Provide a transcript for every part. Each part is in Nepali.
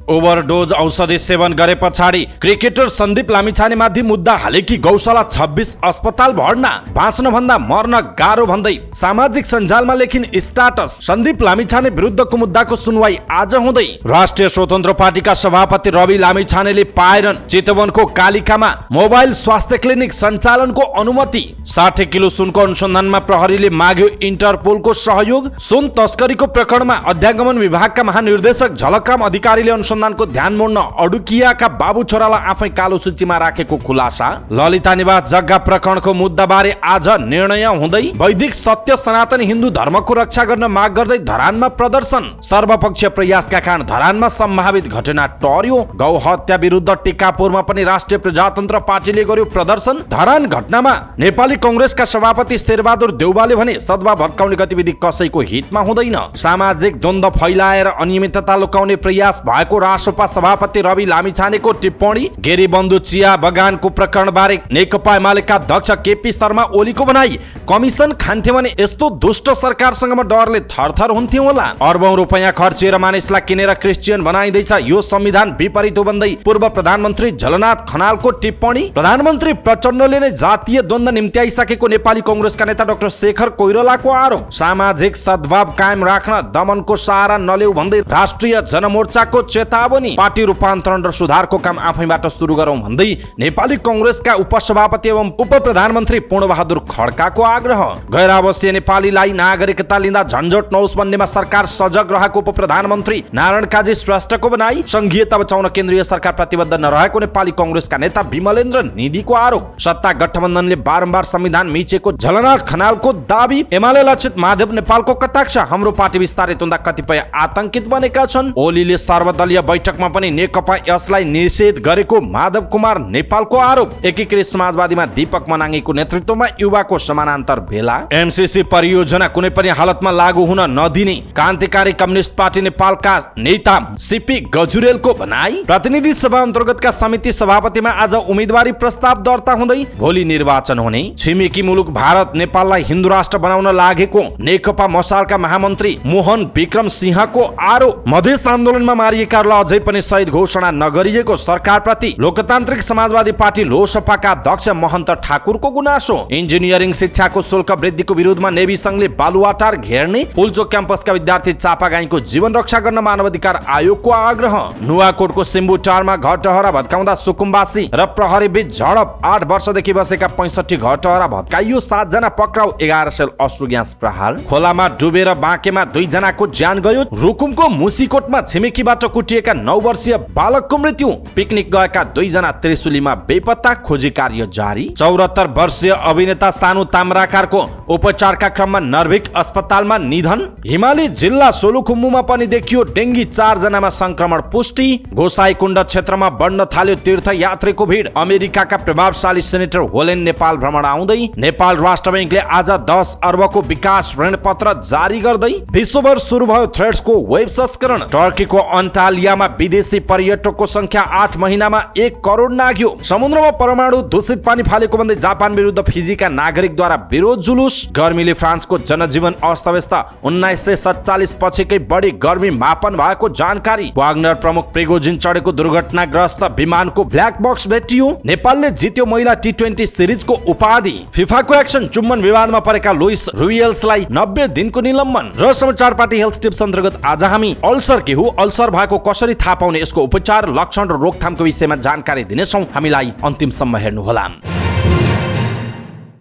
ओभरडोज औषधि सेवन गरे पछाडि क्रिकेटर सन्दीप लामिछानेमाथि मुद्दा हालेकी गौशाला 26 अस्पताल भर्ना, बाँच्न भन्दा मर्न गाह्रो भन्दै सामाजिक सञ्जालमा लेखिन स्टाटस। सन्दीप लामिछाने विरुद्धको मुद्दाको सुनवाई आज हुँदै। राष्ट्रिय स्वतन्त्र पार्टीका सभापति रवि लामिछानेले पाएनन् चितवनको कालिकामा मोबाइल स्वास्थ्य क्लिनिक सञ्चालनको अनुमति। 60 किलो सुनको अनुसन्धानमा प्रहरीले माग्यो इन्टरपोलको सहयोग। सुन तस्करीको प्रकरणमा अध्यागमन विभागका महानिर्देशक झलकराम अधिकारीले अनुसन्धानको ध्यान मोड्न अडुकियाका बाबु छोरालाई आफै कालो सूचीमा राखेको खुलासा। ललिता निवास जग्गा प्रकरणको मुद्दाबारे आज निर्णय हुँदै। वैदिक सत्य सनातन हिन्दू धर्मको रक्षा गर्न माग गर्दै धरानमा प्रदर्शन। सर्वपक्षीय प्रयासका कारण धरानमा सम्भावित घटना टर्यो। गौ हत्या विरुद्ध टिकापुरमा पनि राष्ट्रिय प्रजातन्त्र पार्टीले गर्यो प्रदर्शन। धरान घटनामा नेपाली कंग्रेसका सभापति शेरबहादुर देउवाले भने सद्भाव भड्काउने गतिविधि कसैको हितमा हुँदैन। सामाजिक द्वन्द्व फैलाएर अनियमितता लुकाउने प्रयास भएको रासोपा सभापति रवि लामिछानेको टिप्पणी। गेरीबन्धु चिया बगानको प्रकरणबारे नेकपा एमालेका अध्यक्ष केपी शर्मा ओलीको भनाई। कमिसन खान्थे भने यस्तो दुष्ट सरकारसँग डरले थरथर हुन्थ्यो होला। अर्बौं रुपैयाँ खर्चेर मानिसलाई किनेर क्रिस्चियन बनाइँदैछ, यो संविधान विपरीत हो भन्दै पूर्व प्रधानमन्त्री झलनाथ खनालको टिप्पणी। प्रधानमन्त्री प्रचण्डले नै जातीय द्वन्द्व निम्त्याइसकेको नेपाली कंग्रेसका नेता डाक्टर शेखर कोइरालाको आरोप। सामाजिक सद्भाव कायम राख्न दमनको सहारा नलेऊ भन्दै राष्ट्रिय जनमोर्चाको चेतावनी। पार्टी रूपान्तरण र सुधारको काम आफैबाट सुरु गरौं भन्दै नेपाली कंग्रेसका उपसभापति एवं उप प्रधानमन्त्री पूर्णबहादुर खड्काको आग्रह। गैर आवासीय नेपालीलाई नागरिकता लिँदा झन्झट नहोस् भन्नेमा सरकार सजग रहेको उप प्रधानमन्त्री नारायण काजी श्रेष्ठको भनाई। संघीयता बचाउन केन्द्रीय सरकार प्रतिबद्ध नरहेको नेपाली कंग्रेसका नेता विमलेन्द्र निधिको आरोप। सत्ता गठबन्धनले बारम्बार संविधान मिचेको झलनाथ खनालको दाबी। एमाले लक्षित माधव नेपालको कटाक्ष। हाम्रो पार्टी विस्तारित हुँदा कतिपय आतंकित बनेका छन्। ओलीले सर्वदलीय बैठकमा पनि नेकपा यसलाई निषेध गरेको माधव कुमार नेपालको आरोप। एकीकृत समाजवादीमा दीपक मनाङीको नेतृत्वमा युवाको समानान्तर भेला। एमसीसी परियोजना कुनै पनि हालतमा लागू हुन नदिने क्रान्तिकारी कम्युनिस्ट पार्टी नेपालका नेता सीपी गजुरेलको भनाई। प्रतिनिधि सभा अन्तर्गतका समिति सभापतिमा आज उम्मेदवारी प्रस्ताव दर्ता हुँदै भोलि निर्वाचन हुने। छिमेकी मुलुक भारत नेपाललाई हिन्दू राष्ट्र बनाउन लागेको नेकपा मसालका महामन्त्री मोहन विक्रम सिंहको आरोप। मधेस आन्दोलनमा मारिएकाहरूलाई अझै पनि शहीद घोषणा नगरिएको सरकारप्रति लोकतान्त्रिक समाजवादी पार्टी लोसपाका अध्यक्ष महन्त ठाकुरको गुनासो। इन्जिनियरिङ शिक्षाको शुल्क वृद्धिको विरोधमा नेभी संघले बालुवाटार घेर्ने। पुल्चोक क्याम्पसका विद्यार्थी चापागाईको जीवन रक्षा गर्न मानवाधिकार आयोगको आग्रह। नुवाकोटको सिम्बुटारमा घरटहरा भत्काउँदा सुकुम्बासी र प्रहरी बीच झडप। 8 वर्षदेखि बसेका 65 घरटहरा भत्काइयो, 7 जना पक्राउ, 11 सेल अश्रु ग्यास प्रहार। खोलामा डुबेर बाँकेमा 2 जनाको ज्यान गयो। रुकुमको मुसीकोटमा छिमेकीबाट कुटिएका 9 वर्षीय बालकको मृत्यु। पिकनिक गएका 2 जना त्रिशुलीमा बेपत्ता, खोजी कार्य जारी। 74 वर्षीय अभिनेता सानु ताम्राकारको उपचारका क्रममा नर्भिक अस्पतालमा निधन। हिमाली जिल्ला सोलुखुम्बुमा पनि देखियो डेंगी, 4 जनामा संक्रमण पुष्टि। गोसाईकुण्ड क्षेत्रमा बढ्न थाल्यो तीर्थयात्रीको भिड। अमेरिकाका प्रभावशाली सेनेटर होलेन नेपाल भ्रमण आउँदै। नेपाल राष्ट्र बैंकले आज 10 अर्बको विकास ऋण पत्र जारी गर्दै। विश्वभर सुरु भयो थ्रेड्सको वेब संस्करण। टर्कीको अन्टालियामा विदेशी पर्यटकको संख्या 8 महिनामा 1 करोड नाग्यो। समुद्रमा परमाणु दूषित पानी फालेको भन्दै जापान विरुद्ध फिजीका नागरिकद्वारा विरोध जुलुस। गर्मीले फ्रान्सको जनजीवन अस्तव्यस्त। 1947 पछिकै बढी गर्मी मापन भएको जानकारी। वाग्नर प्रमुख प्रिगोजिन चढेको दुर्घटनाग्रस्त विमानको ब्ल्याक बक्स भेटियो। नेपालले जित्यो महिला T20 सिरिजको उपाधि। फिफाको एक्सन चुम्बन विवादमा परेका लुइस रुबियल्सलाई 90 दिनको निलम्बन। र समाचार पार्टी हेल्थ टिप्स अन्तर्गत आज हामी अल्सर के हो, अल्सर भएको कसरी थाहा पाउने, यसको उपचार, लक्षण र रोकथामको विषयमा जानकारी दिनेछौँ। हामीलाई अन्तिमसम्म हेर्नुहोला।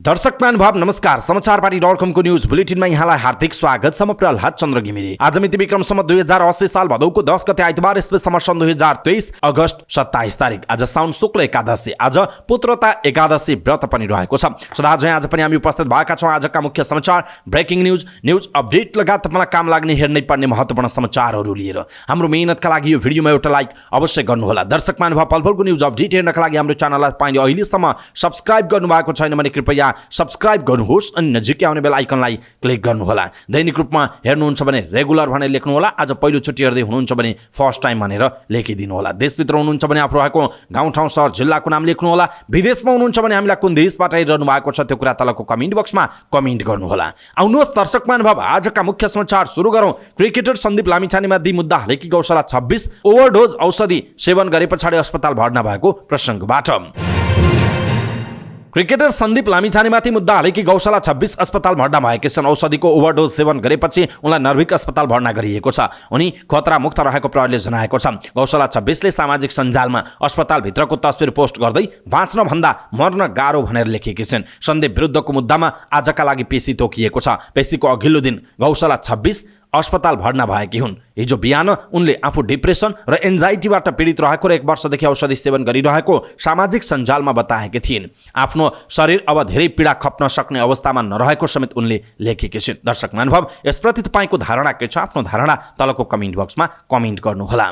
दर्शक महानुभाव नमस्कार। समाचार पार्टी.com को न्यूज बुलेटिनमा यहाँलाई हार्दिक स्वागत छ। म प्रहलाद चन्द्र घिमिरे। आज मिति विक्रमसम्म 2080 साल भदौको 10 गते आइतबार, इस्वी सन् 2023 अगस्त 27 तारिक। आज साउन शुक्ल एकादशी, आज पुत्रता एकादशी व्रत पनि रहेको छ। सदाझै आज पनि हामी उपस्थित भएका छौँ आजका मुख्य समाचार, ब्रेकिङ न्यूज, न्यूज अपडेट लगायत तपाईँलाई काम लाग्ने हेर्नै पर्ने महत्त्वपूर्ण समाचारहरू लिएर। हाम्रो मेहनतका लागि यो भिडियोमा एउटा लाइक अवश्य गर्नुहोला। दर्शक महानुभाव, पलपलको न्यूज अपडेट हेर्नका लागि हाम्रो च्यानललाई तपाईले अहिलेसम्म सब्स्क्राइब गर्नुभएको छैन भने कृपया सब्स्क्राइब गर्नुहोस् अनि नजिकै आउने बेल आइकनलाई क्लिक गर्नुहोला। दैनिक रूपमा हेर्नुहुन्छ भने रेगुलर भनेर लेख्नुहोला। आज पहिलोचोटि हेर्दै हुनुहुन्छ भने फर्स्ट टाइम भनेर लेखिदिनुहोला। देशभित्र हुनुहुन्छ भने आफू रहेको गाउँठाउँ सहर जिल्लाको नाम लेख्नुहोला। विदेशमा हुनुहुन्छ भने हामीलाई कुन देशबाट हेरिरहनु भएको छ त्यो कुरा तलको कमेन्ट बक्समा कमेन्ट गर्नुहोला। आउनुहोस् दर्शक महानुभाव, आजका मुख्य समाचार सुरु गरौँ। क्रिकेटर सन्दीप लामिछानेमा दी मुद्दा हालेकी गौशाला 26 ओभरडोज औषधि सेवन गरे पछाडि अस्पताल भर्ना भएको प्रसङ्गबाट। क्रिकेटर सन्दीप लामिछानेमाथि मुद्दा हालेकी गौशाला 26 अस्पताल भर्ना भएकी छन्। औषधिको ओभरडोज सेवन गरेपछि उनलाई नर्भिक अस्पताल भर्ना गरिएको छ। उनी खतरा मुक्त रहेको प्रहरीले जनाएको छ। गौशाला 26 ले सामाजिक सञ्जालमा अस्पतालभित्रको तस्बिर पोस्ट गर्दै बाँच्न भन्दा मर्न गाह्रो भनेर लेखेकी छिन्। सन्दीप विरुद्धको मुद्दामा आजका लागि पेशी तोकिएको छ। पेशीको अघिल्लो दिन गौशाला 26 अस्पताल भर्ना भएकी हुन्। हिजो बिहान उनले आफू डिप्रेसन र एन्जाइटीबाट पीडित रहेको र 1 वर्षदेखि औषधि सेवन गरिरहेको सामाजिक सञ्जालमा बताएकी थिइन्। आफ्नो शरीर अब धेरै पीडा खप्न सक्ने अवस्थामा नरहेको समेत उनले लेखेकी छिन्। दर्शक महानुभाव, यसप्रति तपाईँको धारणा के छ? आफ्नो धारणा तलको कमेन्ट बक्समा कमेन्ट गर्नुहोला।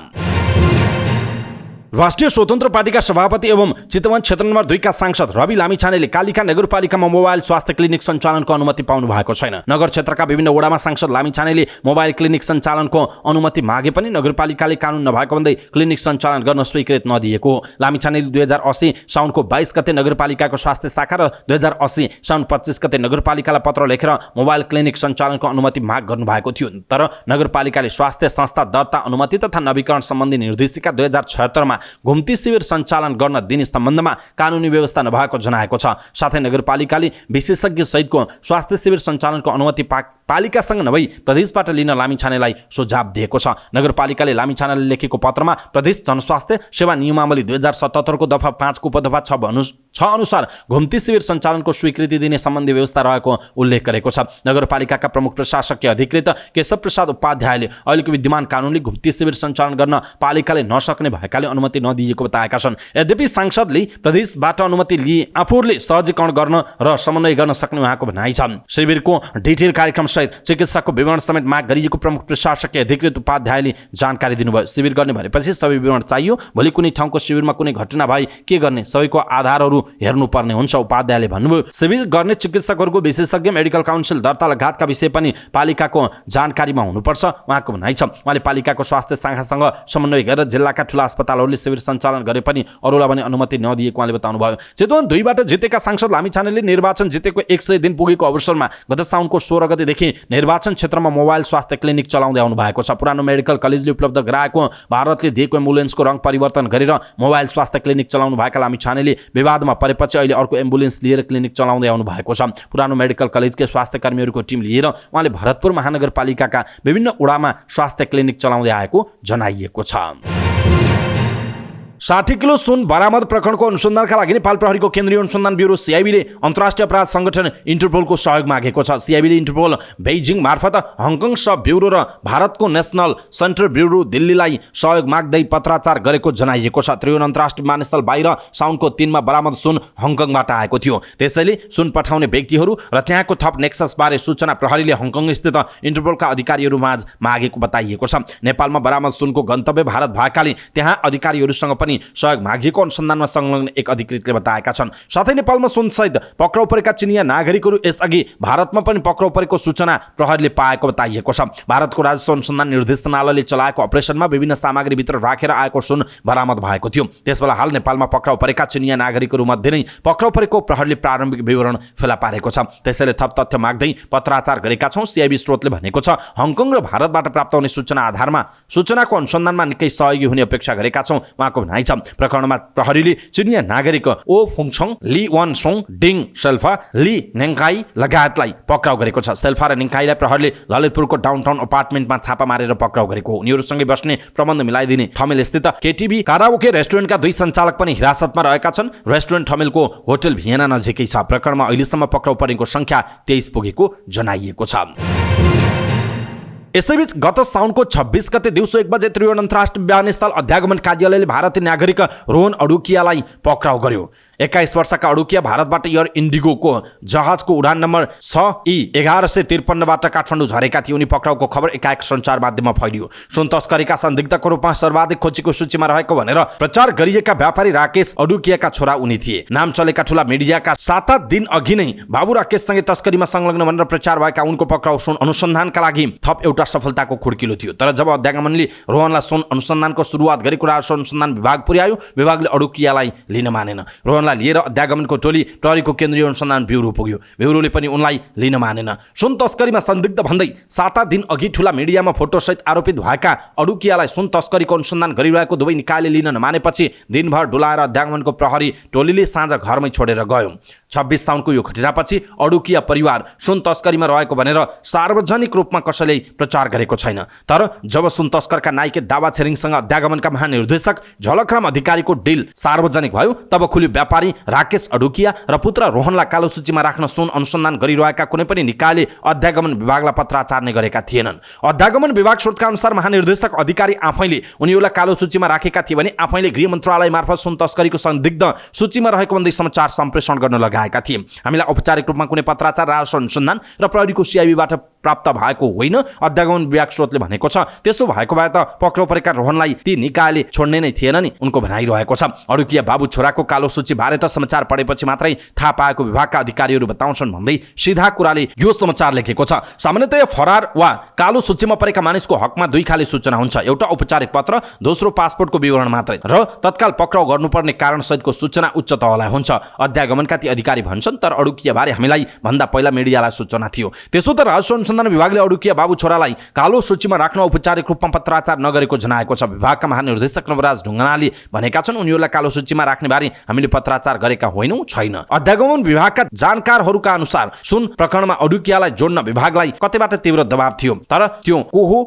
राष्ट्रिय स्वतन्त्र पार्टीका सभापति एवं चितवन क्षेत्र नम्बर 2 का सांसद रवि लामिछानेले कालिका नगरपालिकामा मोबाइल स्वास्थ्य क्लिनिक सञ्चालनको अनुमति पाउनु भएको छैन। नगर क्षेत्रका विभिन्न वडामा सांसद लामिछानेले मोबाइल क्लिनिक सञ्चालनको अनुमति मागे पनि नगरपालिकाले कानुन नभएको भन्दै क्लिनिक सञ्चालन गर्न स्वीकृत नदिएको। लामिछानेले 2080 साउनको 22 गते नगरपालिकाको स्वास्थ्य शाखा र 2080 साउन 25 गते नगरपालिकालाई पत्र लेखेर मोबाइल क्लिनिक सञ्चालनको अनुमति माग गर्नुभएको थियो। तर नगरपालिकाले स्वास्थ्य संस्था दर्ता अनुमति तथा नवीकरण सम्बन्धी निर्देशिका 2076 मा घुम्ती शिविर सञ्चालन गर्न दिने सम्बन्धमा कानुनी व्यवस्था नभएको जनाएको छ। साथै नगरपालिकाले विशेषज्ञ सहितको स्वास्थ्य शिविर सञ्चालनको अनुमति पालिकासँग नभई प्रदेशबाट लिन लामिछानेलाई सुझाव दिएको छ। नगरपालिकाले लामिछानेले लेखेको पत्रमा प्रदेश जनस्वास्थ्य सेवा नियमावली 2077 को दफा 5 को उपदफा 6 अनुसार घुम्ती शिविर सञ्चालनको स्वीकृति दिने सम्बन्धी व्यवस्था रहेको उल्लेख गरेको छ। नगरपालिकाका प्रमुख प्रशासकीय अधिकृत केशव प्रसाद उपाध्यायले अहिलेको विद्यमान कानुनले घुम्ती शिविर सञ्चालन गर्न पालिकाले नसक्ने भएकाले अनुमति नदिएको बताएका छन्। यद्यपि सांसदले प्रदेशबाट अनुमति लिए आफूले सहजीकरण गर्न र समन्वय गर्न सक्ने उहाँको भनाइ छ। शिविरको डिटेल कार्यक्रम सहित चिकित्साको विवरण समेत माग गरिएको प्रमुख प्रशासकीय अधिकृत उपाध्यायले जानकारी दिनुभयो। शिविर गर्ने भनेपछि सबै विवरण चाहियो। भोलि कुनै ठाउँको शिविरमा कुनै घटना भए के गर्ने, सबैको आधारहरू हेर्नुपर्ने हुन्छ, उपाध्यायले भन्नुभयो। शिविर गर्ने चिकित्सकहरूको विशेषज्ञ मेडिकल काउन्सिल दर्ता लगायतका विषय पनि पालिकाको जानकारीमा हुनुपर्छ उहाँको भनाइ छ। उहाँले पालिकाको स्वास्थ्य शाखासँग समन्वय गरेर जिल्लाका ठुला अस्पतालहरूले शिविर सञ्चालन गरे पनि अरूलाई भने अनुमति नदिएको उहाँले बताउनुभयो। चितवन 2 बाट जितेका सांसद लामिछानेले निर्वाचन जितेको 100 दिन पुगेको अवसरमा गत साउनको 16 गतेदेखि निर्वाचन क्षेत्रमा मोबाइल स्वास्थ्य क्लिनिक चलाउँदै आउनु भएको छ। पुरानो मेडिकल कलेजले उपलब्ध गराएको भारतले दिएको एम्बुलेन्सको रङ परिवर्तन गरेर मोबाइल स्वास्थ्य क्लिनिक चलाउनु भएका लामिछानेले विवादमा परेपछि अहिले अर्को एम्बुलेन्स लिएर क्लिनिक चलाउँदै आउनु भएको छ। पुरानो मेडिकल कलेजकै स्वास्थ्य कर्मीहरूको टिम लिएर उहाँले भरतपुर महानगरपालिकाका विभिन्न वडामा स्वास्थ्य क्लिनिक चलाउँदै आएको जनाइएको छ। 60 किलो सुन बरामद प्रकरणको अनुसन्धानका लागि नेपाल प्रहरीको केन्द्रीय अनुसन्धान ब्युरो सीआईबीले अन्तर्राष्ट्रिय अपराध संगठन इन्टरपोलको सहयोग मागेको छ। सीआईबीले इन्टरपोल बेइजिङ मार्फत हङकङ सब ब्युरो र भारतको नेसनल सेन्टर ब्युरो दिल्लीलाई सहयोग माग्दै पत्राचार गरेको जनाइएको छ। त्रिभुवन अन्तर्राष्ट्रिय विमानस्थल बाहिर साउनको 3 मा बरामद सुन हङकङबाट आएको थियो। त्यसैले सुन पठाउने व्यक्तिहरू र त्यहाँको थप नेक्सस बारे सूचना प्रहरीले हङकङ स्थित इन्टरपोलका अधिकारीहरू माझ मागेको बताइएको छ। नेपालमा बरामद सुनको गन्तव्य भारत भएकाले त्यहाँ अधिकारीहरूसँग पनि सहयोग मागिएको अनुसन्धानमा संलग्न एक अधिकृतले बताएका छन्। साथै नेपालमा सुनसहित पक्राउ परेका चिनिया नागरिकहरू यसअघि भारतमा पनि पक्राउ परेको सूचना प्रहरीले पाएको बताइएको छ। भारतको राजस्व अनुसन्धान निर्देशनालयले चलाएको अपरेसनमा विभिन्न सामग्रीभित्र राखेर आएको सुन बरामद भएको थियो। त्यसबेला हाल नेपालमा पक्राउ परेका चिनिया नागरिकहरू मध्ये नै पक्राउ परेको प्रहरीले प्रारम्भिक विवरण फेला पारेको छ। त्यसैले थप तथ्य माग्दै पत्राचार गरेका छौं। सीआईबी स्रोतले भनेको छ हङकङ र भारतबाट प्राप्त हुने सूचना आधारमा सूचनाको अनुसन्धानमा निकै सहयोगी हुने अपेक्षा गरेका छौं उहाँको भनाइ छ। प्रकरणमा प्रहरीले चिनिया नागरिक ओ फुङछङ, ली वानसोङ, डिङ शेल्फा, ली नेङकाई लगायतलाई पक्राउ गरेको छ। शेल्फा र नेङकाईलाई प्रहरीले ललितपुरको डाउनटाउन अपार्टमेन्टमा छापा मारेर पक्राउ गरेको हो। उनीहरूसँगै बस्ने प्रबन्ध मिलाइदिने ठमेल स्थित केटीबी काराओके रेस्टुरेन्टका 2 सञ्चालक पनि हिरासतमा रहेका छन्। रेस्टुरेन्ट ठमेलको होटल भियना नजिकै छ। प्रकरणमा अहिलेसम्म पक्राउ परेको संख्या 23 पुगेको जनाइएको छ। यसैबीच गत साउनको 26 गते दिउँसो 1 बजे त्रिभुवन अन्तर्राष्ट्रिय विमानस्थल अध्यागमन कार्यालयले भारतीय नागरिक रोहन अडुकियालाई पक्राउ गर्यो। 21 वर्षका अडुकिया भारतबाट एयर इन्डिगोको जहाजको उडान नम्बर 6E1153बाट काठमाडौँ झरेका थिए। उनी पक्राउको खबर एकाएक सञ्चार माध्यममा फैलियो। सुन तस्करीका संदिग्धको रूपमा सर्वाधिक खोजीको सूचीमा रहेको भनेर प्रचार गरिएका व्यापारी राकेश अडुकियाका छोरा उनी थिए। नाम चलेका ठूला मिडियाका 7 दिन अघि नै बाबु राकेशसँगै तस्करीमा संलग्न भनेर प्रचार भएका उनको पक्राउ सुन अनुसन्धानका लागि थप एउटा सफलताको खुड्किलो थियो। तर जब अध्यागमनले रोहनलाई सुन अनुसन्धानको सुरुवात गरेको राष्ट्र अनुसन्धान विभाग पुर्यायो, विभागले अडुकियालाई लिन मानेन। रोहनलाई लिएर अध्यागमनको टोली प्रहरीको केन्द्रीय अनुसन्धान ब्युरो पुग्यो। ब्युरोले पनि उनलाई लिन मानेन। सुन तस्करीमा संदिग्ध भन्दै 7 दिन अघि ठूला मिडियामा फोटोसहित आरोपित भएका अडुकियालाई सुन तस्करीको अनुसन्धान गरिरहेको दुवै निकायले लिन नमानेपछि दिनभर डुलाएर अध्यागमनको प्रहरी टोलीले साँझ घरमै छोडेर गयो। 26 साउनको यो घटनापछि अडुकिया परिवार सुन तस्करीमा रहेको भनेर सार्वजनिक रूपमा कसैले प्रचार गरेको छैन। तर जब सुन तस्करका नाइके दावा छेरिङसँग अध्यागमनका महानिर्देशक झलकराम अधिकारीको डिल सार्वजनिक भयो, तब खुल्यो व्यापारी राकेश अडुकिया र पुत्र रोहनलाई कालो सूचीमा राख्न सुन अनुसन्धान गरिरहेका कुनै पनि निकायले अध्यागमन विभागलाई पत्राचार नै गरेका थिएनन्। अध्यागमन विभाग स्रोतका अनुसार महानिर्देशक अधिकारी आफैले उनीहरूलाई कालो सूचीमा राखेका थिए भने आफैले गृह मन्त्रालय मार्फत सुन तस्करीको संदिग्ध सूचीमा रहेको भन्दै समाचार सम्प्रेषण गर्न लगाएका थिए। हामीलाई औपचारिक रूपमा कुनै पत्राचार राष्ट्र अनुसन्धान र प्रहरीको सिआइबीबाट प्राप्त भएको होइन, अध्यागमन विभाग स्रोतले भनेको छ। त्यसो भएको भए त पक्राउ परेका रोहनलाई ती निकायले छोड्ने नै थिएन नि, उनको भनाइरहेको छ। अडुकिया बाबु छोराको कालो सूची बारे त समाचार पढेपछि मात्रै थाहा पाएको विभागका अधिकारीहरू बताउँछन् भन्दै सिधा कुराले यो समाचार लेखेको छ। सामान्यतया फरार वा कालो सूचीमा परेका मानिसको हकमा दुई खाले सूचना हुन्छ। एउटा औपचारिक पत्र, दोस्रो पासपोर्टको विवरण मात्रै र तत्काल पक्राउ गर्नुपर्ने कारण सहितको सूचना उच्च तहलाई हुन्छ, अध्यागमनका ती अधिकारी भन्छन्। तर अडुकिया बारे हामीलाई भन्दा पहिला मिडियालाई सूचना थियो। त्यसो त राष्ट्र अनुसन्धान विभागले अडुकिया बाबु छोरालाई कालो सूचीमा राख्न औपचारिक रूपमा पत्राचार नगरेको जनाएको छ। विभागका महानिर्देशक नवराज ढुङ्गानाले भनेका छन्, उनीहरूलाई कालो सूचीमा राख्ने बारे हामीले पत्राचार गरेका होइनौँ, छैन। अध्यागमन विभागका जानकारहरूका अनुसार सुन प्रकरणमा अडुकियालाई जोड्न विभागलाई कतैबाट तीव्र दबाव थियो, तर त्यो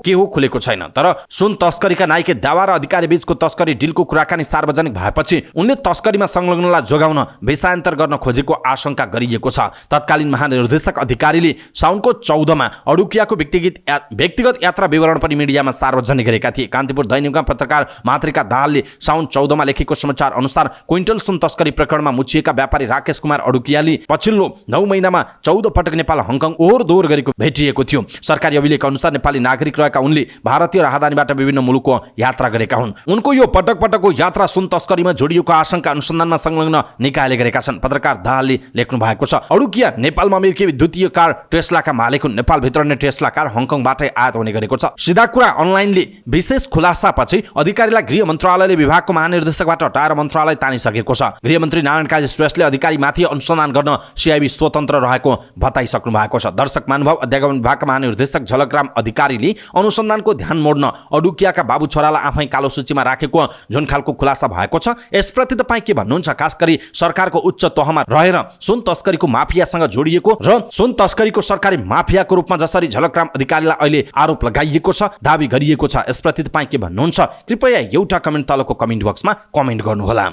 के हो खुलेको छैन। तर सुन तस्करीका नाइके दावा र अधिकारी बीचको तस्करी डिलको कुराकानी सार्वजनिक भएपछि उनले तस्करीमा संलग्नलाई जोगाउन विषयान्तर गर्न खोजेको आशंका गरिएको छ। तत्कालीन महानिर्देशक अधिकारीले साउनको 14मा अडुकियाको व्यक्तिगत यात्रा विवरण पनि मिडियामा सार्वजनिक गरेका थिए। कान्तिपुर दैनिकमा पत्रकार मातृका दाहालले साउन 14मा लेखेको समाचार अनुसार क्विन्टल सुन तस्करी प्रकरणमा मुछिएका व्यापारी राकेश कुमार अडुकियाले पछिल्लो 9 महिनामा 14 पटक नेपाल हङकङ ओहोर दोहोर गरेको भेटिएको थियो। सरकारी अभिलेख अनुसार नेपाली नागरिक रहेका उनले भारतीय राजधानीबाट विभिन्न मुलुकको यात्रा गरेका हुन्। उनको यो पटक पटकको यात्रा सुन तस्करीमा जोडिएको आशंका अनुसन्धानमा संलग्न निकायले गरेका छन्। पत्रकार दाहालले लेख्नु भएको छ, अडुकिया नेपालमा अमेरिकी विद्युतीय कार टेस्लाका मालिक हुन्। नेपालभित्र नै टेस्ला कार हङकङबाटै आयात हुने गरेको छ। सिधा कुरा अनलाइनले विशेष खुलासापछि अधिकारीलाई गृह मन्त्रालयले विभागको महानिर्देशकबाट हटाएर मन्त्रालय तानिसकेको छ। गृहमन्त्री नारायण काजी श्रेष्ठले अधिकारीमाथि अनुसन्धान गर्न सिआइबी स्वतन्त्र रहेको बताइसक्नु भएको छ। दर्शक महानुभाव, अध्यागमन विभागका महानिर्देशक झलकराम अधिकारीले अनुसन्धानको ध्यान मोड्न अडुकियाका बाबु छोरालाई आफै कालो सूचीमा राखेको जुन खालको खुलासा भएको छ, यसप्रति तपाईँ के भन्नुहुन्छ? खास गरी सरकारको उच्च तहमा रहेर सुन तस्करीको माफियासँग जोडिएको र सुन तस्करीको सरकारी माफियाको रूपमा जसरी झलकराम अधिकारीलाई अहिले आरोप लगाइएको छ, दावी गरिएको छ, यसप्रति तपाईँ के भन्नुहुन्छ? कृपया एउटा कमेन्ट तलको कमेन्ट बक्समा कमेन्ट गर्नुहोला।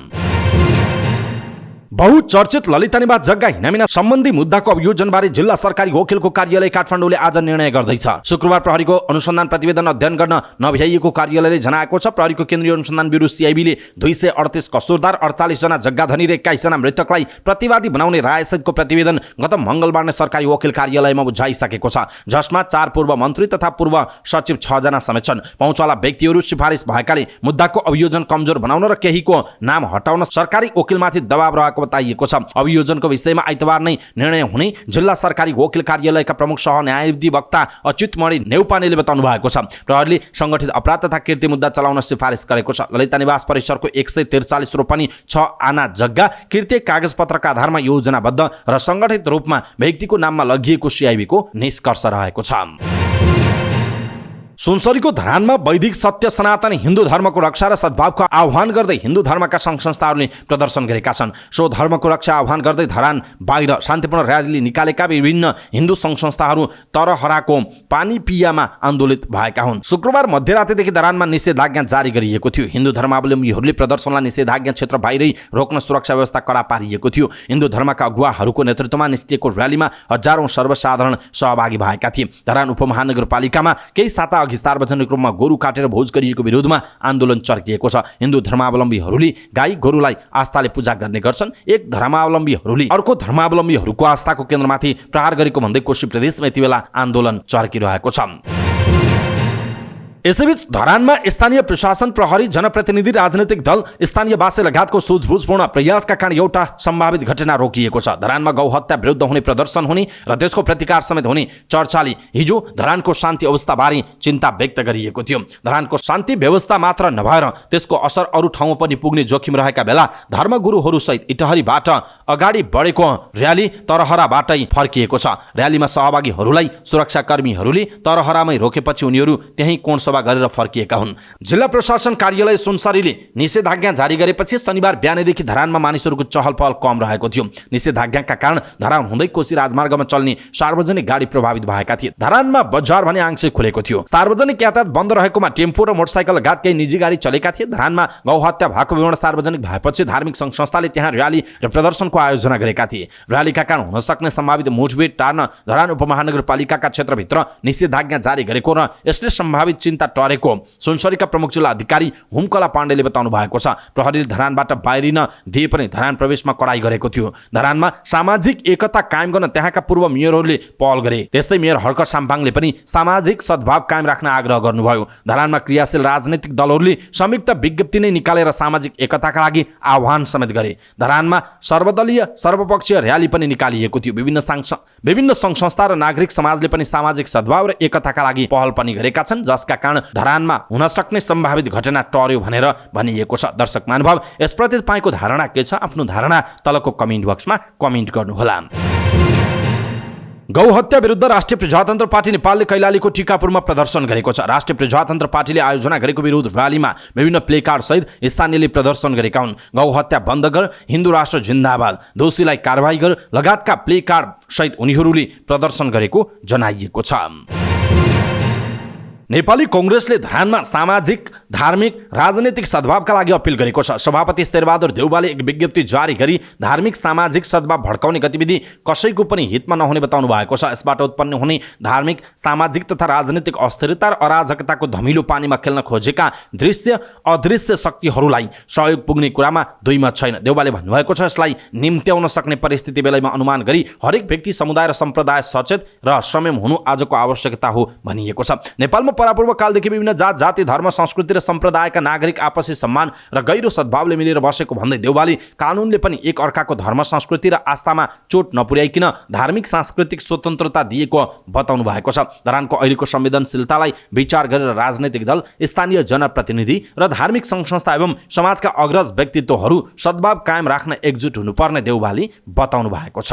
बहुचर्चित ललिता निवास जग्गा हिनामिना सम्बन्धी मुद्दाको अभियोजनबारे जिल्ला सरकारी वकिलको कार्यालय काठमाडौँले आज निर्णय गर्दैछ। शुक्रबार प्रहरीको अनुसन्धान प्रतिवेदन अध्ययन गर्न नभ्याइएको कार्यालयले जनाएको छ। प्रहरीको केन्द्रीय अनुसन्धान ब्युरो सिआइबीले 238 कसुरदार, 48 जना जग्गाधनी र 21 जना मृतकलाई प्रतिवादी बनाउने रायसहितको प्रतिवेदन गत मङ्गलबार नै सरकारी वकिल कार्यालयमा बुझाइसकेको छ, जसमा 4 पूर्व मन्त्री तथा पूर्व सचिव 6 जना समेत छन्। पहुँचवाला व्यक्तिहरू सिफारिस भएकाले मुद्दाको अभियोजन कमजोर बनाउन र केहीको नाम हटाउन सरकारी वकिलमाथि दबाव रहेको बताइएको छ। अभियोजनको विषयमा आइतबार नै निर्णय हुने जिल्ला सरकारी वकिल कार्यालयका प्रमुख सह न्यायाधिवक्ता अच्युतमणि नेउपानेले बताउनु भएको छ। प्रहरीले संगठित अपराध तथा कीर्ति मुद्दा चलाउन सिफारिस गरेको छ। ललिता निवास परिसरको 143 रोपनी 6 आना जग्गा कीर्ति कागजपत्रका आधारमा योजनाबद्ध र संगठित रूपमा व्यक्तिको नाममा लगिएको सिआइबीको निष्कर्ष रहेको छ। सुनसरीको धरानमा वैदिक सत्य सनातन हिन्दू धर्मको रक्षा र सद्भावको आह्वान गर्दै हिन्दू धर्मका सङ्घ संस्थाहरूले प्रदर्शन गरेका छन्। सो धर्मको रक्षा आह्वान गर्दै धरान बाहिर शान्तिपूर्ण र्याली निकालेका विभिन्न हिन्दू सङ्घ संस्थाहरू तरहराको पानीपियामा आन्दोलित भएका हुन्। शुक्रबार मध्यरातिदेखि धरानमा निषेधाज्ञा जारी गरिएको थियो। हिन्दू धर्मावलम्बीहरूले प्रदर्शनलाई निषेधाज्ञा क्षेत्र बाहिरै रोक्न सुरक्षा व्यवस्था कडा पारिएको थियो। हिन्दू धर्मका अगुवाहरूको नेतृत्वमा निस्किएको र्यालीमा हजारौं सर्वसाधारण सहभागी भएका थिए। धरान उपमहानगरपालिकामा केही साता अघि सार्वजनिक रूपमा गोरु काटेर भोज गरिएको विरोधमा आन्दोलन चर्किएको छ। हिन्दू धर्मावलम्बीहरूले गाई गोरुलाई आस्थाले पूजा गर्ने गर्छन्। एक धर्मावलम्बीहरूले अर्को धर्मावलम्बीहरूको आस्थाको केन्द्रमाथि प्रहार गरेको भन्दै कोशी प्रदेशमा यति बेला आन्दोलन चर्किरहेको छ। यसैबीच धरानमा स्थानीय प्रशासन, प्रहरी, जनप्रतिनिधि, राजनैतिक दल, स्थानीयवासी लगायतको सुझबुझपूर्ण प्रयासका कारण एउटा सम्भावित घटना रोकिएको छ। धरानमा गौहत्या विरुद्ध हुने प्रदर्शन हुने र त्यसको प्रतिकार समेत हुने चर्चाले हिजो धरानको शान्ति अवस्थाबारे चिन्ता व्यक्त गरिएको थियो। धरानको शान्ति व्यवस्था मात्र नभएर त्यसको असर अरू ठाउँमा पनि पुग्ने जोखिम रहेका बेला धर्मगुरुहरूसहित इटहरीबाट अगाडि बढेको र्याली तरहराबाटै फर्किएको छ। र्यालीमा सहभागीहरूलाई सुरक्षाकर्मीहरूले तरहरामै रोकेपछि उनीहरू त्यही कोण गरेर फर्किएका हुन्। जिल्ला प्रशासन कार्यालय सुनसरीले निषेधाज्ञा जारी गरेपछि शनिबार बिहानैदेखि धरानमा मानिसहरूको चहल पहल कम रहेको थियो। निषेधाज्ञाका कारण धरान हुँदै कोशी राजमार्गमा चल्ने सार्वजनिक गाडी प्रभावित भएका थिए। धरानमा बजार भने आंशिक खुलेको थियो। सार्वजनिक यातायात बन्द रहेकोमा टेम्पो र मोटरसाइकल लगायत केही निजी गाडी चलेका थिए। धरानमा गौहत्या भएको विवरण सार्वजनिक भएपछि धार्मिक सङ्घ संस्थाले त्यहाँ र्याली र प्रदर्शनको आयोजना गरेका थिए। र्यालीका कारण हुन सक्ने सम्भावित मुठभेड टार्न धरान उपमहानगरपालिकाका क्षेत्रभित्र निषेधाज्ञा जारी गरेको र यसले सम्भावित चिन्ता टरेको सुनसरीका प्रमुख जिल्ला अधिकारी हुमकला पाण्डेले बताउनु भएको छ। प्रहरीले धरानबाट बाहिरिन दिए पनि धरान प्रवेशमा कडाई गरेको थियो। धरानमा सामाजिक एकता कायम गर्न त्यहाँका पूर्व मेयरहरूले पहल गरे। त्यस्तै मेयर हर्क साम्पाङले पनि सामाजिक सद्भाव कायम राख्न आग्रह गर्नुभयो। धरानमा क्रियाशील राजनैतिक दलहरूले संयुक्त विज्ञप्ति नै निकालेर सामाजिक एकताका लागि आह्वान समेत गरे। धरानमा सर्वदलीय सर्वपक्षीय र्याली पनि निकालिएको थियो। विभिन्न सङ्घ संस्था र नागरिक समाजले पनि सामाजिक सद्भाव र एकताका लागि पहल पनि गरेका छन्, जसका कारण धरानमा हुन सक्ने सम्भावित घटना टर्यो भनेर भनिएको छ। दर्शक महानुभाव, यसप्रति तपाईँको धारणा के छ? आफ्नो धारणा तलको कमेन्ट बक्समा कमेन्ट गर्नुहोला। गौहत्या विरुद्ध राष्ट्रिय प्रजातन्त्र पार्टी नेपालले कैलालीको टिकापुरमा प्रदर्शन गरेको छ। राष्ट्रिय प्रजातन्त्र पार्टीले आयोजना गरेको विरोध र्यालीमा विभिन्न प्लेकार्ड सहित स्थानीयले प्रदर्शन गरेका हुन्। गौहत्या बन्द गर, हिन्दू राष्ट्र जिन्दाबाद, दोषीलाई कारबाही गर लगायतका प्लेकार्ड सहित उनीहरूले प्रदर्शन गरेको जनाइएको छ। नेपाली कांग्रेसले धरानमा सामाजिक, धार्मिक, राजनीतिक सद्भावका लागि अपील गरेको छ। सभापति शेरबहादुर देउवाले एक विज्ञप्ति जारी गरी धार्मिक सामाजिक सद्भाव भड्काउने गतिविधि कसैको पनि हितमा नहुने बताउनु भएको छ। यसबाट उत्पन्न हुने धार्मिक, सामाजिक तथा राजनीतिक अस्थिरता र अराजकताको धमिलो पानीमा खेल्न खोजेका दृश्य अदृश्य शक्तिहरूलाई सहयोग पुग्ने कुरामा दुई मत छैन। देउवाले भन्नुभएको छ, यसलाई निम्त्याउन सक्ने परिस्थिति बेलामा अनुमान गरी हरेक व्यक्ति, समुदाय र सम्प्रदाय सचेत र संयम हुनु आजको आवश्यकता हो भनिएको छ। नेपालमा परापूर्व कालदेखि विभिन्न जात, जाति, धर्म, संस्कृति र सम्प्रदायका नागरिक आपसी सम्मान र गहिरो सद्भावले मिलेर बसेको भन्दै देउवाले कानुनले पनि एक अर्काको धर्म, संस्कृति र आस्थामा चोट नपुर्याइकिन धार्मिक सांस्कृतिक स्वतन्त्रता दिएको बताउनु भएको छ। धरानको अहिलेको संवेदनशीलतालाई विचार गरेर राजनैतिक दल, स्थानीय जनप्रतिनिधि र धार्मिक सङ्घ संस्था एवं समाजका अग्रज व्यक्तित्वहरू सद्भाव कायम राख्न एकजुट हुनुपर्ने देउवाले बताउनु भएको छ।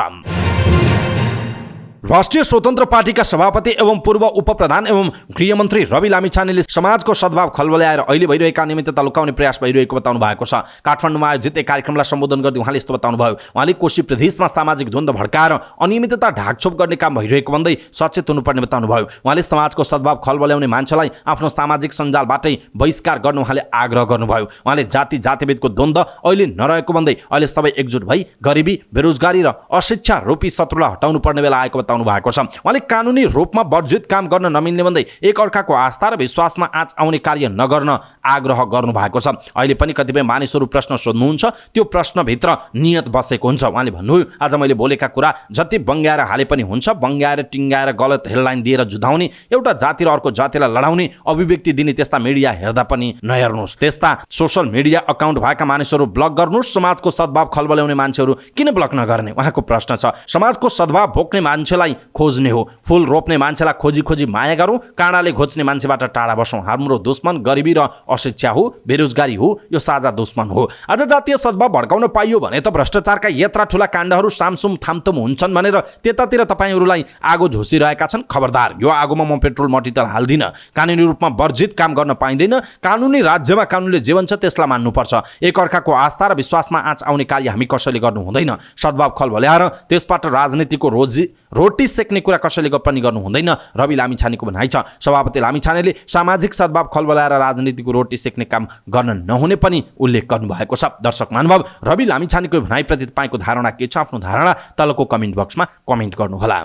राष्ट्रिय स्वतन्त्र पार्टीका सभापति एवं पूर्व उपप्रधान एवं गृहमन्त्री रवि लामिछानेले समाजको सद्भाव खलबल्याएर अहिले भइरहेका अनियमितता लुकाउने प्रयास भइरहेको बताउनु भएको छ। काठमाडौँमा आयोजित एक कार्यक्रमलाई सम्बोधन गर्दै उहाँले यस्तो बताउनु भयो। उहाँले कोशी प्रदेशमा सामाजिक द्वन्द्व भड्काएर अनियमितता ढाकछोप गर्ने काम भइरहेको भन्दै सचेत हुनुपर्ने बताउनु भयो। उहाँले समाजको सद्भाव खलबल्याउने मान्छेलाई आफ्नो सामाजिक सञ्जालबाटै बहिष्कार गर्न उहाँले आग्रह गर्नुभयो। उहाँले जाति जातिभेदको द्वन्द्व अहिले नरहेको भन्दै अहिले सबै एकजुट भई गरिबी, बेरोजगारी र अशिक्षा रूपी शत्रुलाई हटाउनु पर्ने बेला आएको बताउनु भएको छ। उहाँले कानुनी रूपमा वर्जित काम गर्न नमिल्ने भन्दै एक अर्काको आस्था र विश्वासमा आँच आउने कार्य नगर्न आग्रह गर्नु भएको छ। अहिले पनि कतिपय मानिसहरू प्रश्न सोध्नुहुन्छ, त्यो प्रश्नभित्र नियत बसेको हुन्छ। उहाँले भन्नुभयो, आज मैले बोलेका कुरा जति बङ्ग्याएर हाले पनि हुन्छ, बङ्ग्याएर टिङ्गाएर गलत हेडलाइन दिएर जुधाउने, एउटा जाति र अर्को जातिलाई लडाउने अभिव्यक्ति दिने त्यस्ता मिडिया हेर्दा पनि नहेर्नुहोस्। त्यस्ता सोसल मिडिया अकाउन्ट भएका मानिसहरू ब्लक गर्नुहोस्। समाजको सद्भाव खलबल्याउने मान्छेहरू किन ब्लक नगर्ने उहाँको प्रश्न छ। समाजको सद्भाव भोग्ने मान्छेलाई खोज्ने हो, फूल रोप्ने मान्छेलाई खोजी खोजी माया गरौँ, काँडाले घोच्ने मान्छेबाट टाढा बसौँ। हाम्रो दुश्मन गरिबी र अशिक्षा हो, बेरोजगारी हो, यो साझा दुश्मन हो। आज जातीय सद्भाव भड्काउन पाइयो भने त भ्रष्टाचारका यत्रा ठुला काण्डहरू सामसुम थामथुम हुन्छन् भनेर त्यतातिर तपाईँहरूलाई आगो झोसिरहेका छन्। खबरदार, यो आगोमा म पेट्रोल मट्टितेल हाल्दिनँ। कानुनी रूपमा वर्जित काम गर्न पाइँदैन। कानुनी राज्यमा कानुनले जे भन्छ त्यसलाई मान्नुपर्छ। एक अर्काको आस्था र विश्वासमा आँच आउने कार्य हामी कसैले गर्नु हुँदैन। सद्भाव खलबल्याएर त्यसबाट राजनीतिको रोटी सेक्ने कुरा कसैले पनि गर्नु हुँदैन। रवि लामिछानेको भनाइ छ। सभापति लामिछानेले सामाजिक सद्भाव खलबल्याएर राजनीतिको रोटी सेक्ने काम गर्न नहुने पनि उल्लेख गर्नुभएको छ। दर्शक महानुभाव, रवि लामिछानेको भनाइप्रति तपाईँको धारणा के छ? आफ्नो धारणा तलको कमेन्ट बक्समा कमेन्ट गर्नुहोला।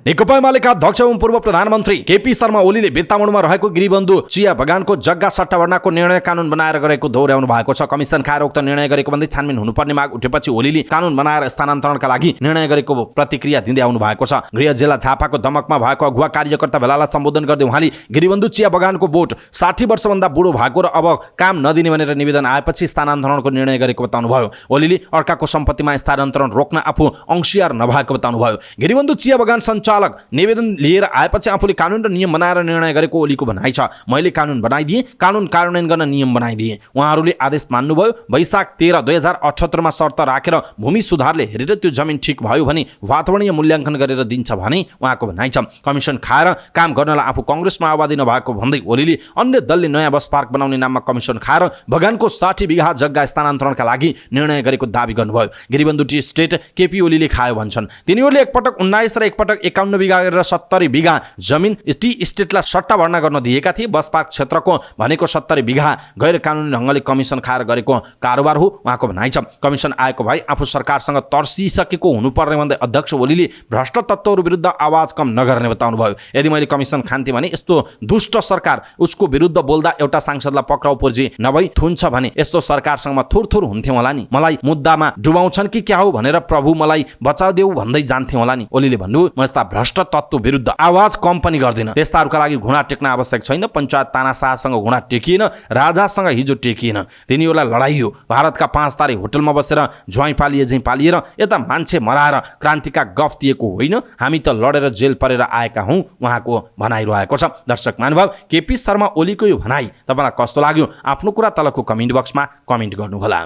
नेकपा एमालेका अध्यक्ष एवं पूर्व प्रधानमन्त्री केपी शर्मा ओलीले बिर्तामोडमा रहेको गिरिबन्धु चिया बगानको जग्गा सट्टा भर्नाको निर्णय कानून बनाएर गरेको दोहोर्याउनु भएको छ। कमिसन खाएर उक्त निर्णय गरेको भन्दै छानबिन हुनुपर्ने माग उठेपछि ओलीले कानून बनाएर स्थानान्तरणका लागि निर्णय गरेको प्रतिक्रिया दिँदै आउनु भएको छ। गृह जिल्ला झापाको दमकमा भएको अगुवा कार्यकर्ता भेलालाई सम्बोधन गर्दै उहाँले गिरिबन्धु चिया बगानको बोर्ड 60 वर्षभन्दा बुढो भएको र अब काम नदिने भनेर निवेदन आएपछि स्थानान्तरणको निर्णय गरेको बताउनुभयो। ओलीले अर्काको सम्पत्तिमा स्थानान्तरण रोक्न आफू अंशियार नभएको बताउनुभयो। गिरिबन्धु चिया बगान सञ्चालक निवेदन लिएर आएपछि आफूले कानून र नियम बनाएर निर्णय गरेको ओलीको भनाइ छ। मैले कानून बनाइदिएँ, कानून कार्यान्वयन गर्न नियम बनाइदिएँ। उहाँहरूले आदेश मान्नुभयो। वैशाख 13, 2078 मा शर्त राखेर भूमि सुधारले हेरेर त्यो जमिन ठिक भयो भने वातावरणीय मूल्याङ्कन गरेर दिन्छ भने उहाँको भनाइ छ। कमिसन खाएर काम गर्नलाई आफू कांग्रेस माओवादी नभएको भन्दै ओलीले अन्य दलले नयाँ बस पार्क बनाउने नाममा कमिसन खाएर बगानको 60 बिघा जग्गा स्थानान्तरणका लागि निर्णय गरेको दाबी गर्नुभयो। गिरिबन्धु टी स्टेट केपी ओलीले खायो भन्छन्। तिनीहरूले एकपटक 19 र एकपटक 51 बिघा गरेर 70 बिघा जमिन टी स्टेटलाई सट्टा भर्ना गर्न दिएका थिए। बस पार्क क्षेत्रको भनेको 70 बिघा गैर कानुनी ढङ्गले कमिसन खाएर गरेको कारोबार हो उहाँको भनाइ छ। कमिसन आएको भए आफू सरकारसँग तर्सिसकेको हुनुपर्ने भन्दै अध्यक्ष ओलीले भ्रष्ट तत्त्वहरू विरुद्ध आवाज कम नगर्ने बताउनुभयो। यदि मैले कमिसन खान्थेँ भने यस्तो दुष्ट सरकार उसको विरुद्ध बोल्दा एउटा सांसदलाई पक्राउ पुर्जी नभई थुन्छ भने यस्तो सरकारसँग म थुरथुर हुन्थेँ होला नि। मलाई मुद्दामा डुबाउँछन् कि क्या हो भनेर प्रभु मलाई बचाइदेऊ भन्दै जान्थेँ होला नि। ओलीले भन्नुभयो म यस्ता भ्रष्ट तत्त्व विरुद्ध आवाज कम पनि गर्दिन। त्यस्ताहरूका लागि घुँडा टेक्न आवश्यक छैन। पञ्चायत तानाशाहसँग घुँडा टेकिएन, राजासँग हिजो टेकिएन। तिनीहरूलाई लडाइयो। भारतका 5 तारे होटलमा बसेर ज्वाइँ पालिए झैँ पालिएर यता मान्छे मराएर क्रान्तिका गफ दिएको होइन। हामी त लडेर जेल परेर आएका हौँ उहाँको भनाइरहेको छ। दर्शक महानुभाव, केपी शर्मा ओलीको यो भनाइ तपाईँलाई कस्तो लाग्यो? आफ्नो कुरा तलको कमेन्ट बक्समा कमेन्ट गर्नुहोला।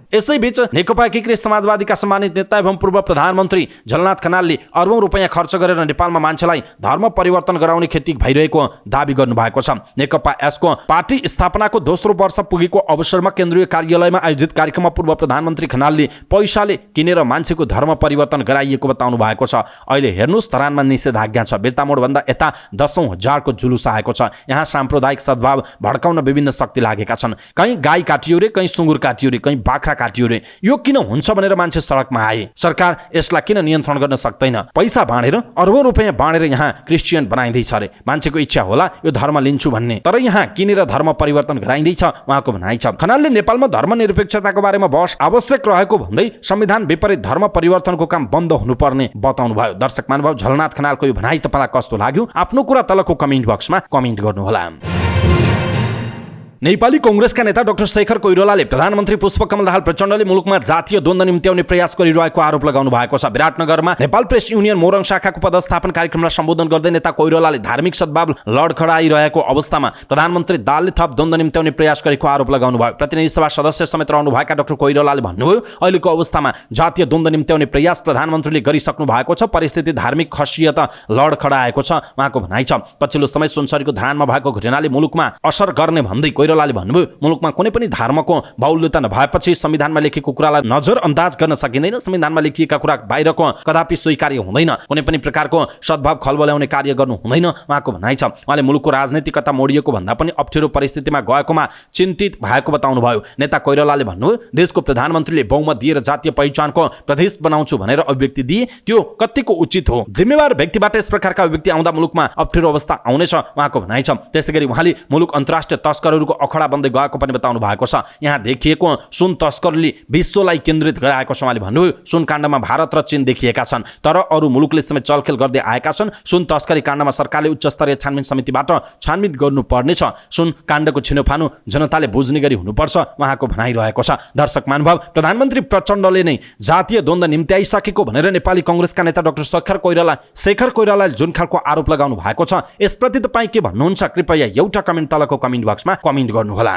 यसैबीच नेकपा एकीकृत समाजवादीका सम्मानित नेता एवं पूर्व प्रधानमन्त्री झलनाथ खनालले अर्बौं रुपैयाँ खर्च गरेर नेपालमा मान्छेलाई धर्म परिवर्तन गराउने खेती भइरहेको दाबी गर्नुभएको छ। नेकपा यसको पार्टी स्थापनाको दोस्रो वर्ष पुगेको अवसरमा केन्द्रीय कार्यालयमा आयोजित कार्यक्रममा पूर्व प्रधानमन्त्री खनालले पैसाले किनेर मान्छेको धर्म परिवर्तन गराइएको बताउनु भएको छ। अहिले हेर्नुस्, धरानमा निषेधाज्ञा छ। बिर्तामोडभन्दा यता 10,000को जुलुस आएको छ। यहाँ साम्प्रदायिक सद्भाव भड्काउन विभिन्न शक्ति लागेका छन्। कहीँ गाई काटियो रे, कहीँ सुँगुर काटियो रे, कहीँ बाख्रा काटियो रे। यो किन हुन्छ भनेर मान्छे सडकमा आए। सरकार यसलाई किन नियन्त्रण गर्न सक्दैन? पैसा बाँडेर अर्बौं रुपैयाँ बाँडेर यहाँ क्रिस्चियन बनाइँदैछ अरे। मान्छेको इच्छा होला यो धर्म लिन्छु भन्ने, तर यहाँ किनेर धर्म परिवर्तन गराइँदैछ उहाँको भनाइ छ। खनालले नेपालमा धर्मनिरपेक्षताको बारेमा बहस आवश्यक रहेको भन्दै संविधान विपरीत धर्म परिवर्तनको काम बन्द हुनुपर्ने बताउनु भयो। दर्शक महानुभाव, झलनाथ खनालको यो भनाइ तपाईँलाई कस्तो लाग्यो? आफ्नो कुरा तलको कमेन्ट बक्समा कमेन्ट गर्नुहोला। नेपाली कांग्रेसका नेता डाक्टर शेखर कोइरालाले प्रधानमन्त्री पुष्पकमल दाहाल प्रचण्डले मुलुकमा जातीय द्वन्द्व निम्त्याउने प्रयास गरिरहेको आरोप लगाउनु भएको छ। विराटनगरमा नेपाल प्रेस युनियन मोरङ शाखाको पदस्थापन कार्यक्रमलाई सम्बोधन गर्दै नेता कोइरालाले धार्मिक सद्भाव लडखडाइरहेको अवस्थामा प्रधानमन्त्री दाहालले थप द्वन्द्व निम्त्याउने प्रयास गरेको आरोप लगाउनु भयो। प्रतिनिधि सभा सदस्य समेत रहनुभएका डाक्टर कोइरालाले भन्नुभयो, अहिलेको अवस्थामा जातीय द्वन्द्व निम्त्याउने प्रयास प्रधानमन्त्रीले गरिसक्नु भएको छ। परिस्थिति धार्मिक खसियत लडखडाएको छ उहाँको भनाइ छ। पछिल्लो समय सुनसरीको धरानमा भएको घटनाले मुलुकमा असर गर्ने भन्दै कोइरालाले भन्नुभयो, मुलुकमा कुनै पनि धर्मको बाहुल्यता नभएपछि संविधानमा लेखिएको कुरालाई नजरअन्दाज गर्न सकिँदैन। संविधानमा लेखिएका कुरा बाहिरको कदापि स्वीकार्य हुँदैन। कुनै पनि प्रकारको सद्भाव खलबल्याउने कार्य गर्नु हुँदैन उहाँको भनाइ छ। उहाँले मुलुकको राजनीतिकता मोडिएको भन्दा पनि अप्ठ्यारो परिस्थितिमा गएकोमा चिन्तित भएको बताउनु भयो। नेता कोइरालाले भन्नुभयो, देशको प्रधानमन्त्रीले बहुमत दिएर जातीय पहिचानको प्रदेश बनाउँछु भनेर अभिव्यक्ति दिए, त्यो कतिको उचित हो? जिम्मेवार व्यक्तिबाट यस प्रकारका अभिव्यक्ति आउँदा मुलुकमा अप्ठ्यारो अवस्था आउनेछ उहाँको भनाइ छ। त्यसैगरी उहाँले मुलुक अन्तर्राष्ट्रिय तस्करहरूको अखडा बन्दै गएको पनि बताउनु भएको छ। यहाँ देखिएको सुन तस्करले विश्वलाई केन्द्रित गराएको छ। उहाँले भन्नुभयो, सुन काण्डमा भारत र चीन देखिएका छन्, तर अरू मुलुकले समेत चलखेल गर्दै आएका छन्। सुन तस्करी काण्डमा सरकारले उच्च स्तरीय छानबिन समितिबाट छानबिन गर्नुपर्नेछ। सुन काण्डको छिनोफानो जनताले बुझ्ने गरी हुनुपर्छ उहाँको भनाइरहेको छ। दर्शक महानुभाव, प्रधानमन्त्री प्रचण्डले नै जातीय द्वन्द्व निम्त्याइसकेको भनेर नेपाली कांग्रेसका नेता डाक्टर शेखर कोइरालाले जुन खालको आरोप लगाउनु भएको छ, यसप्रति तपाईँ के भन्नुहुन्छ? कृपया एउटा कमेन्ट तलको कमेन्ट बक्समा कमेन्ट गर्नुहोला।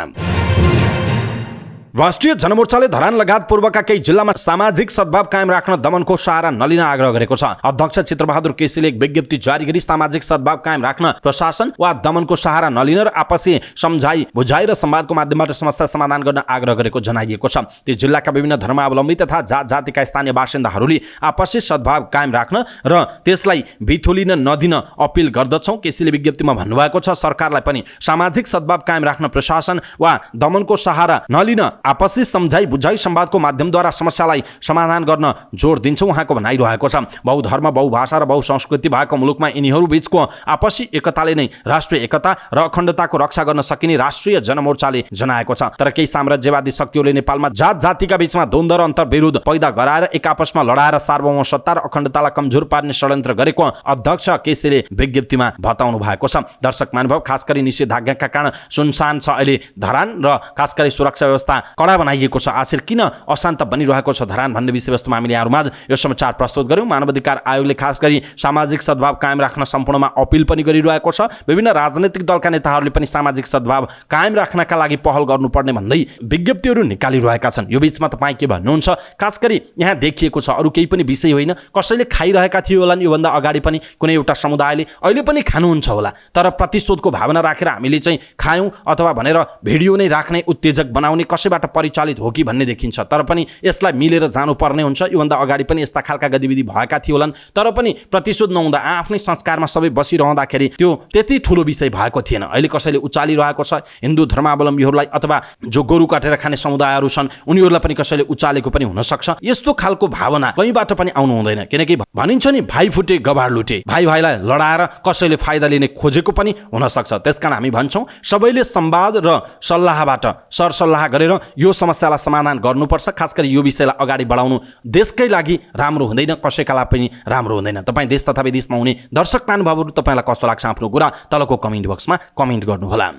राष्ट्रिय जनमोर्चाले धरान लगायत पूर्वका केही जिल्लामा सामाजिक सद्भाव कायम राख्न दमनको सहारा नलिन आग्रह गरेको छ। अध्यक्ष चित्रबहादुर केसीले एक विज्ञप्ति जारी गरी सामाजिक सद्भाव कायम राख्न प्रशासन वा दमनको सहारा नलिन र आपसी सम्झाइ बुझाइ र संवादको माध्यमबाट समस्या समाधान गर्न आग्रह गरेको जनाइएको छ। ती जिल्लाका विभिन्न धर्मावलम्बी तथा जात जातिका स्थानीय बासिन्दाहरूले आपसी सद्भाव कायम राख्न र त्यसलाई बिथोलिन नदिन अपिल गर्दछौँ। केसीले विज्ञप्तिमा भन्नुभएको छ, सरकारलाई पनि सामाजिक सद्भाव कायम राख्न प्रशासन वा दमनको सहारा नलिन आपसी सम्झाइ बुझाइ संवादको माध्यमद्वारा समस्यालाई समाधान गर्न जोड दिन्छौँ उहाँको भनाइरहेको छ। बहुधर्म बहुभाषा र बहुसंस्कृति भएको मुलुकमा यिनीहरू बीचको आपसी एकताले नै राष्ट्रिय एकता र अखण्डताको रक्षा गर्न सकिने राष्ट्रिय जनमोर्चाले जनाएको छ। तर केही साम्राज्यवादी शक्तिहरूले नेपालमा जात जातिका बीचमा द्वन्द्व र अन्तर्विरोध पैदा गराएर एक आपसमा लडाएर सार्वभौम सत्ता र अखण्डतालाई कमजोर पार्ने षड्यन्त्र गरेको अध्यक्ष केसीले विज्ञप्तिमा बताउनु भएको छ। दर्शक महानुभाव, खास गरी निषेधाज्ञाका कारण सुनसान छ अहिले धरान र खास गरी सुरक्षा व्यवस्था कडा बनाइएको छ। आखिर किन अशान्त बनिरहेको छ धरान भन्ने विषयवस्तुमा हामीले यहाँहरूमाझ यो समाचार प्रस्तुत गर्यौँ। मानवाधिकार आयोगले खास गरी सामाजिक सद्भाव कायम राख्न सम्पूर्णमा अपिल पनि गरिरहेको छ। विभिन्न राजनैतिक दलका नेताहरूले पनि सामाजिक सद्भाव कायम राख्नका लागि पहल गर्नुपर्ने भन्दै विज्ञप्तिहरू निकालिरहेका छन्। यो बीचमा तपाईँ के भन्नुहुन्छ? खास गरी यहाँ देखिएको छ अरू केही पनि विषय होइन, कसैले खाइरहेका थियो होला नि योभन्दा अगाडि पनि कुनै एउटा समुदायले, अहिले पनि खानुहुन्छ होला, तर प्रतिशोधको भावना राखेर हामीले चाहिँ खायौँ अथवा भनेर भिडियो नै राख्ने उत्तेजक बनाउने कसैबाट परिचालित हो कि भन्ने देखिन्छ। तर पनि यसलाई मिलेर जानुपर्ने हुन्छ। योभन्दा अगाडि पनि यस्ता खालका गतिविधि भएका थियो होलान्, तर पनि प्रतिशोध नहुँदा आफ्नै संस्कारमा सबै बसिरहँदाखेरि त्यो त्यति ठुलो विषय भएको थिएन। अहिले कसैले उचालिरहेको छ हिन्दू धर्मावलम्बीहरूलाई अथवा जो गोरु काटेर खाने समुदायहरू छन् उनीहरूलाई पनि कसैले उचालेको पनि हुनसक्छ। यस्तो खालको भावना कहीँबाट पनि आउनु हुँदैन, किनकि भनिन्छ नि भाइ फुटे गबार लुटे, भाइ भाइलाई लडाएर कसैले फाइदा लिने खोजेको पनि हुनसक्छ। त्यसकारण हामी भन्छौँ सबैले संवाद र सल्लाहबाट सरसल्लाह गरेर यो समस्यालाई समाधान गर्नुपर्छ। खास गरी यो विषयलाई अगाडि बढाउनु देशकै लागि राम्रो हुँदैन, कसैका लागि पनि राम्रो हुँदैन। तपाईँ देश तथा विदेशमा हुने दर्शक महानुभावहरू तपाईँलाई कस्तो लाग्छ आफ्नो कुरा तलको कमेन्ट बक्समा कमेन्ट गर्नुहोला।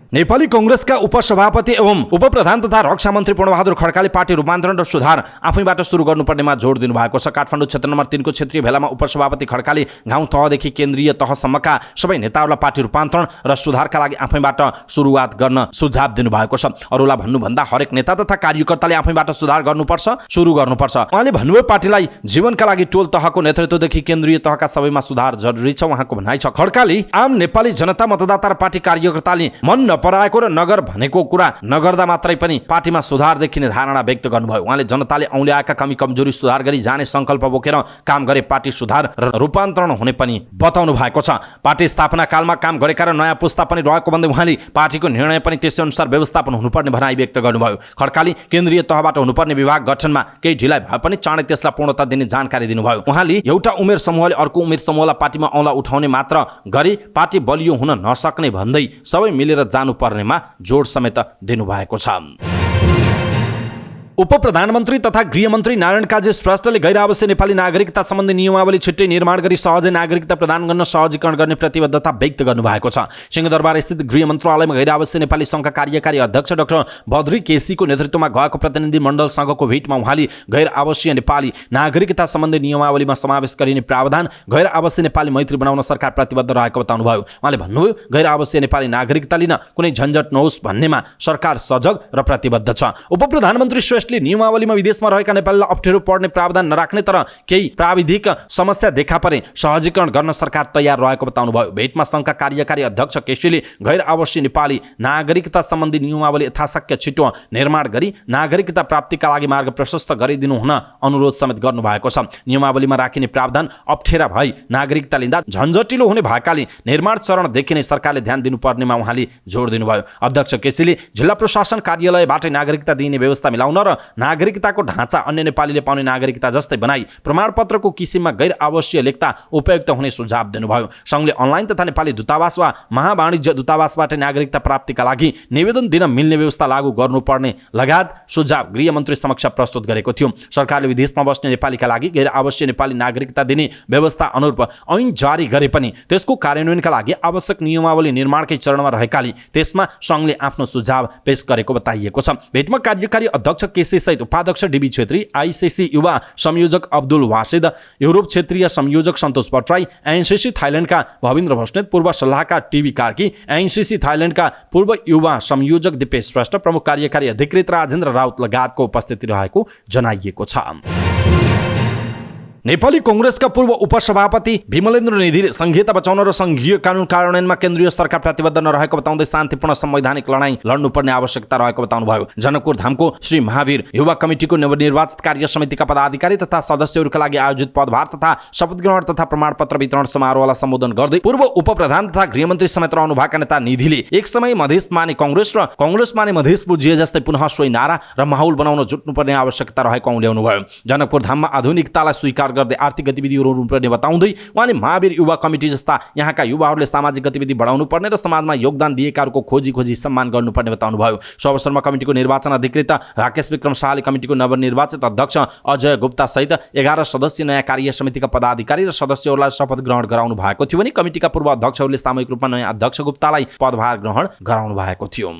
नेपाली कांग्रेसका उपसभापति एवं उपप्रधान तथा रक्षा मन्त्री पूर्णबहादुर खड्काले पार्टी रूपान्तरण र सुधार आफैबाट सुरु गर्नुपर्नेमा जोड दिनुभएको छ। काठमाडौँ क्षेत्र नम्बर 3 को क्षेत्रीय भेलामा उपसभापति खड्काले गाउँ तहदेखि केन्द्रीय तहसम्मका सबै नेताहरूलाई पार्टी रूपान्तरण र सुधारका लागि आफैबाट सुरुवात गर्न सुझाव दिनुभएको छ। अरूलाई भन्नुभन्दा हरेक नेता तथा कार्यकर्ताले आफैबाट सुधार गर्नुपर्छ, सुरु गर्नुपर्छ। उहाँले भन्नुभयो पार्टीलाई जीवनका लागि टोल तहको नेतृत्वदेखि केन्द्रीय तहका सबैमा सुधार जरुरी छ उहाँको भनाइ छ। खड्काले आम नेपाली जनता मतदाता र पार्टी कार्यकर्ताले मन नपराएको र नगर भनेको कुरा नगर्दा मात्रै पनि पार्टीमा सुधार देखिने धारणा व्यक्त गर्नुभयो। उहाँले जनताले औँल्याएका कमी कमजोरी सुधार गरी जाने संकल्प बोकेर काम गरे पार्टी सुधार र रूपान्तरण हुने पनि बताउनु भएको छ। पार्टी स्थापना कालमा काम गरेका र नयाँ पुस्ता पनि रहेको भन्दै उहाँले पार्टीको निर्णय पनि त्यसै अनुसार व्यवस्थापन हुनुपर्ने भनाइ व्यक्त गर्नुभयो। खड्काले केन्द्रीय तहबाट हुनुपर्ने विभाग गठनमा केही ढिलाइ भए पनि चाँडै त्यसलाई पूर्णता दिने जानकारी दिनुभयो। उहाँले एउटा उमेर समूहले अर्को उमेर समूहलाई पार्टीमा औँला उठाउने मात्र गरी पार्टी बलियो हुन नसक्ने भन्दै सबै मिलेर जानुपर्नेमा जोड समेत दिनुभएको छ। उपप्रधानमन्त्री तथा गृहमन्त्री नारायण काजी श्रेष्ठले गैर आवासीय नेपाली नागरिकता सम्बन्धी नियमावली छिट्टै निर्माण गरी सहजै नागरिकता प्रदान गर्न सहजीकरण गर्ने प्रतिबद्धता व्यक्त गर्नुभएको छ। सिंहदरबार स्थित गृह मन्त्रालयमा गैर आवासीय नेपाली सङ्घका कार्यकारी अध्यक्ष डाक्टर बद्री केसीको नेतृत्वमा गएको प्रतिनिधि मण्डलसँगको भेटमा उहाँले गैर आवासीय नेपाली नागरिकता सम्बन्धी नियमावलीमा समावेश गरिने प्रावधान गैर आवासीय नेपाली मैत्री बनाउन सरकार प्रतिबद्ध रहेको बताउनुभयो। उहाँले भन्नुभयो गैर आवासीय नेपाली नागरिकता लिन कुनै झन्झट नहोस् भन्नेमा सरकार सजग र प्रतिबद्ध छ। उपप्रधानमन्त्री श्रेष्ठले नियमावलीमा विदेशमा रहेका नेपालीलाई अप्ठ्यारो पर्ने प्रावधान नराख्ने तर केही प्राविधिक समस्या देखा परे सहजीकरण गर्न सरकार तयार रहेको बताउनुभयो। भेटमा सङ्घका कार्यकारी अध्यक्ष केसीले गैर आवासीय नेपाली नागरिकता सम्बन्धी नियमावली यथाशक्य छिटो निर्माण गरी नागरिकता प्राप्तिका लागि मार्ग प्रशस्त गरिदिनु हुन अनुरोध समेत गर्नुभएको छ। नियमावलीमा राखिने प्रावधान अप्ठ्यारा भई नागरिकता लिँदा झन्झटिलो हुने भएकाले निर्माण चरणदेखि नै सरकारले ध्यान दिनुपर्नेमा उहाँले जोड दिनुभयो। अध्यक्ष केसीले जिल्ला प्रशासन कार्यालयबाटै नागरिकता दिने व्यवस्था मिलाउन र नागरिकताको ढाँचा अन्य नेपालीले पाउने नागरिकता जस्तै बनाई प्रमाणपत्रको किसिममा गैर आवासीय लेख्दा उपयुक्त हुने सुझाव दिनुभयो। सङ्घले अनलाइन तथा नेपाली दूतावास वा महावाणिज्य दूतावासबाट नागरिकता प्राप्तिका लागि निवेदन दिन मिल्ने व्यवस्था लागू गर्नुपर्ने लगायत सुझाव गृहमन्त्री समक्ष प्रस्तुत गरेको थियो। सरकारले विदेशमा बस्ने नेपालीका लागि गैर आवासीय नेपाली नागरिकता दिने व्यवस्था अनुरूप ऐन जारी गरे पनि त्यसको कार्यान्वयनका लागि आवश्यक नियमावली निर्माणकै चरणमा रहेकाले त्यसमा सङ्घले आफ्नो सुझाव पेश गरेको बताइएको छ। भेटमा कार्यकारी अध्यक्ष केसी सहित उपाध्यक्ष डीबी छेत्री, आईसीसी युवा संयोजक अब्दुल वासिद, युरोप क्षेत्रीय संयोजक सन्तोष भट्टराई, एनसीसी थाइल्यान्डका भविन्द्र बस्नेत, पूर्व सल्लाहकार टीबी कार्की, एनसीसी थाइल्यान्डका पूर्व युवा संयोजक दिपेश श्रेष्ठ, प्रमुख कार्यकारी अधिकृत राजेन्द्र राउत लगायतको उपस्थिति रहेको जनाइएको छ। नेपाली कांग्रेसका पूर्व उपसभापति विमलेन्द्र निधिले संहिता बचाउन र संघीय कानून कार्यान्वयनमा केन्द्रीय सरकार प्रतिबद्ध नरहेको बताउँदै शान्तिपूर्ण संवैधानिक लडाईँ लड्नुपर्ने आवश्यकता रहेको बताउनुभयो। जनकपुर धामको श्री महावीर युवा कमिटिको नवनिर्वाचित कार्य समितिका पदाधिकारी तथा सदस्यहरूका लागि आयोजित पदभार तथा शपथ ग्रहण तथा प्रमाणपत्र वितरण समारोहलाई सम्बोधन गर्दै पूर्व उपप्रधान तथा गृहमन्त्री समेत रहनुभएका नेता निधिले एक समय मधेस माने कांग्रेस र कांग्रेस माने मधेस बुझिए जस्तै पुनः सोही नारा र माहौल बनाउन जुट्नुपर्ने आवश्यकता रहेको उल्ल्याउनुभयो। जनकपुर धाममा आधुनिकतालाई स्वीकार गर्दै आर्थिक गतिविधिहरू हुनुपर्ने बताउँदै उहाँले महावीर युवा कमिटी जस्ता यहाँका युवाहरूले सामाजिक गतिविधि बढाउनु पर्ने र समाजमा योगदान दिएकाहरूको खोजी सम्मान गर्नुपर्ने बताउनुभयो। सो अवसरमा कमिटीको निर्वाचन अधिकृत राकेश विक्रम शाहले कमिटीको नवनिर्वाचित अध्यक्ष अजय गुप्ता सहित 11 सदस्यीय नयाँ कार्य समितिका पदाधिकारी र सदस्यहरूलाई शपथ ग्रहण गराउनु भएको थियो भने कमिटीका पूर्व अध्यक्षहरूले सामूहिक रूपमा नयाँ अध्यक्ष गुप्तालाई पदभार ग्रहण गराउनु भएको थियो।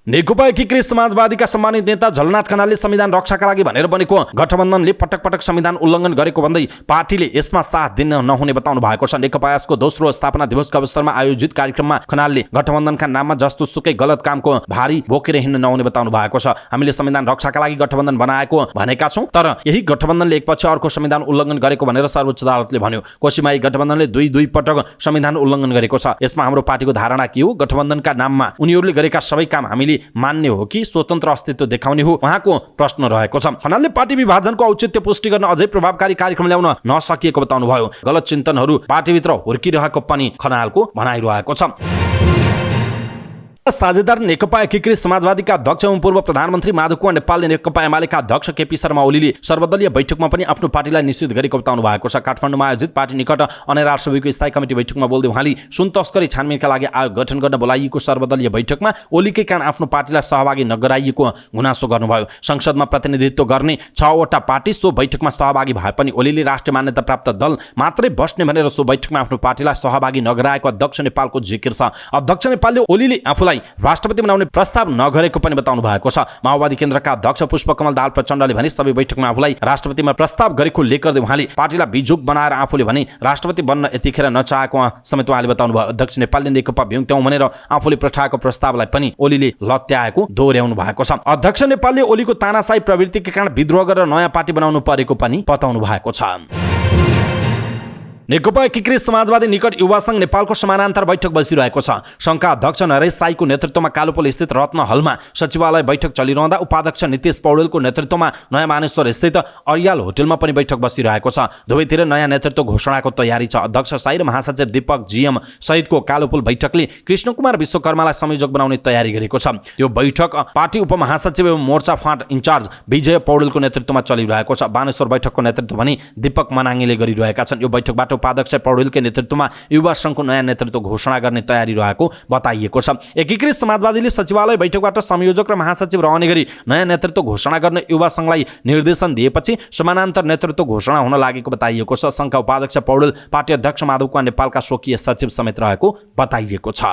नेकपा एकीकृत समाजवादीका सम्मानित नेता झलनाथ खनालले संविधान रक्षाका लागि भनेर बनेको गठबन्धनले पटक पटक संविधान उल्लङ्घन गरेको भन्दै पार्टीले यसमा साथ दिन नहुने बताउनु भएको छ। नेकपा यसको दोस्रो स्थापना दिवसको अवसरमा आयोजित कार्यक्रममा खनालले गठबन्धनका नाममा जस्तो सुकै गलत कामको भारी बोकेर हिँड्न नहुने बताउनु भएको छ। हामीले संविधान रक्षाका लागि गठबन्धन बनाएको भनेका छौं, तर यही गठबन्धनले एकपछि अर्को संविधान उल्लङ्घन गरेको भनेर सर्वोच्च अदालतले भन्यो। कोशीमाई गठबन्धनले दुई पटक संविधान उल्लङ्घन गरेको छ। यसमा हाम्रो पार्टीको धारणा के हो? गठबन्धनका नाममा उनीहरूले गरेका सबै काम हामीले मान्ने हो कि स्वतन्त्र अस्तित्व देखाउने हो? उहाँको प्रश्न रहेको छ। खनालले पार्टी विभाजनको औचित्य पुष्टि गर्न अझै प्रभावकारी कार्यक्रम ल्याउन नसकिएको बताउनुभयो। गलत चिन्तनहरू पार्टीभित्र हुर्किरहेको पनि खनालको भनाइरहेको छ। साझेदार नेकपा एकीकृत समाजवादीका अध्यक्ष एवं पूर्व प्रधानमन्त्री माधव कुमार नेपालले नेकपा एमालेका अध्यक्ष केपी शर्मा ओलीले सर्वदलीय बैठकमा पनि आफ्नो पार्टीलाई निषेध गरेको बताउनु भएको छ। काठमाडौँमा आयोजित पार्टी निकट अनेरार सभ्यको स्थायी कमिटी बैठकमा बोल्दै उहाँले सुन तस्करी छानबिनका लागि आयोग गठन गर्न बोलाइएको सर्वदलीय बैठकमा ओलीकै कारण आफ्नो पार्टीलाई सहभागी नगराइएको गुनासो गर्नुभयो। संसदमा प्रतिनिधित्व गर्ने 6 वटा पार्टी सो बैठकमा सहभागी भए पनि ओलीले राष्ट्रिय मान्यता प्राप्त दल मात्रै बस्ने भनेर सो बैठकमा आफ्नो पार्टीलाई सहभागी नगराएको अध्यक्ष नेपालको जिकिर छ। अध्यक्ष नेपालले ओलीले आफूलाई राष्ट्रपति बनाउने प्रस्ताव नगरेको पनि बताउनु भएको छ। माओवादी केन्द्रका अध्यक्ष पुष्पकमल दाहाल प्रचण्डले भने सबै बैठकमा आफूलाई राष्ट्रपतिमा प्रस्ताव गरेको उल्लेख गर्दै उहाँले पार्टीलाई बिजुक बनाएर आफूले भने राष्ट्रपति बन्न यतिखेर नचाहेको समेत उहाँले बताउनु भयो। अध्यक्ष नेपालले नेकपा भ्युङ्क्यौं भनेर आफूले पठाएको प्रस्तावलाई पनि ओलीले लत्याएको दोहोर्याउनु भएको छ। अध्यक्ष नेपालले ओलीको तानाशाही प्रवृत्तिका कारण विद्रोह गरेर नयाँ पार्टी बनाउनु परेको पनि बताउनु भएको छ। नेकपा एकीकृत समाजवादी निकट युवा संघ नेपालको समानान्तर बैठक बसिरहेको छ। संघका अध्यक्ष नरेश साईको नेतृत्वमा कालोपोल स्थित रत्न हलमा सचिवालय बैठक चलिरहँदा उपाध्यक्ष नितेश पौडेलको नेतृत्वमा नयाँ मानेश्वर स्थित अरियाल होटलमा पनि बैठक बसिरहेको छ। दुवैतिर नयाँ नेतृत्व घोषणाको तयारी छ। अध्यक्ष साई र महासचिव दीपक जीएम सहितको कालोपोल बैठकले कृष्ण कुमार विश्वकर्मालाई संयोजक बनाउने तयारी गरेको छ। यो बैठक पार्टी उपमहासचिव एवं मोर्चा फाँट इन्चार्ज विजय पौडेलको नेतृत्वमा चलिरहेको छ। बानेश्वर बैठकको नेतृत्व भने दीपक मनाङीले गरिरहेका छन्। यो बैठकबाट उपाध्यक्ष पौडेलकै नेतृत्वमा युवा संघको नयाँ नेतृत्व घोषणा गर्ने तयारी रहेको बताइएको छ। एकीकृत समाजवादीले सचिवालय बैठकबाट संयोजक र महासचिव रहने गरी नयाँ नेतृत्व घोषणा गर्ने युवा संघलाई निर्देशन दिएपछि समानान्तर नेतृत्व घोषणा हुन लागेको बताइएको छ। संघका उपाध्यक्ष पौडेल पार्टी अध्यक्ष माधव कुमार नेपालका स्वकीय सचिव समेत रहेको बताइएको छ।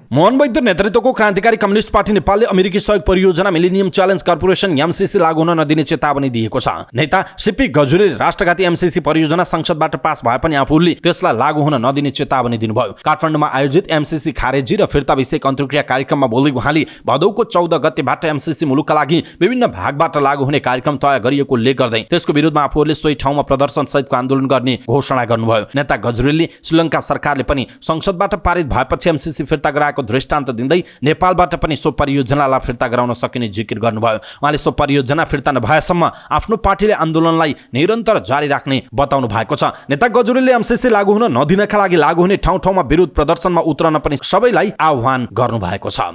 मोहन वैद्य नेतृत्वको क्रान्तिकारी कम्युनिस्ट पार्टी नेपालले अमेरिकी सहयोग परियोजना मिलेनियम च्यालेन्ज कर्पोरेसन एमसीसी लागू हुन नदिने चेतावनी दिएको छ। नेता सीपी गजुरेले राष्ट्रघाती एमसीसी परियोजना संसदबाट पास भए पनि आफूले त्यसलाई लागू हुन नदिने चेतावनी दिनुभयो। काठमाडौँमा आयोजित एमसीसी खारेजी र फिर्ता विषयक अन्तर्क्रिया कार्यक्रममा बोल्दै उहाँले भदौको 14 गतेबाट एमसीसी मुलुकका लागि विभिन्न भागबाट लागू हुने कार्यक्रम तय गरिएको उल्लेख गर्दै त्यसको विरुद्धमा आफूहरूले सोही ठाउँमा प्रदर्शन सहितको आन्दोलन गर्ने घोषणा गर्नुभयो। नेता गजुरेलले श्रीलङ्का सरकारले पनि संसदबाट पारित भएपछि एमसीसी फिर्ता गराएको दृष्टान्त दिँदै नेपालबाट पनि सो परियोजनालाई फिर्ता गराउन सकिने जिकिर गर्नुभयो। उहाँले सो परियोजना फिर्ता नभएसम्म आफ्नो पार्टीले आन्दोलनलाई निरन्तर जारी राख्ने बताउनु भएको छ। नेता गजुरेलले एमसीसी लागू हुन नदिनका लागि लागू हुने ठाउँ ठाउँमा विरोध प्रदर्शनमा उत्रन पनि सबैलाई आह्वान गर्नु भएको छ।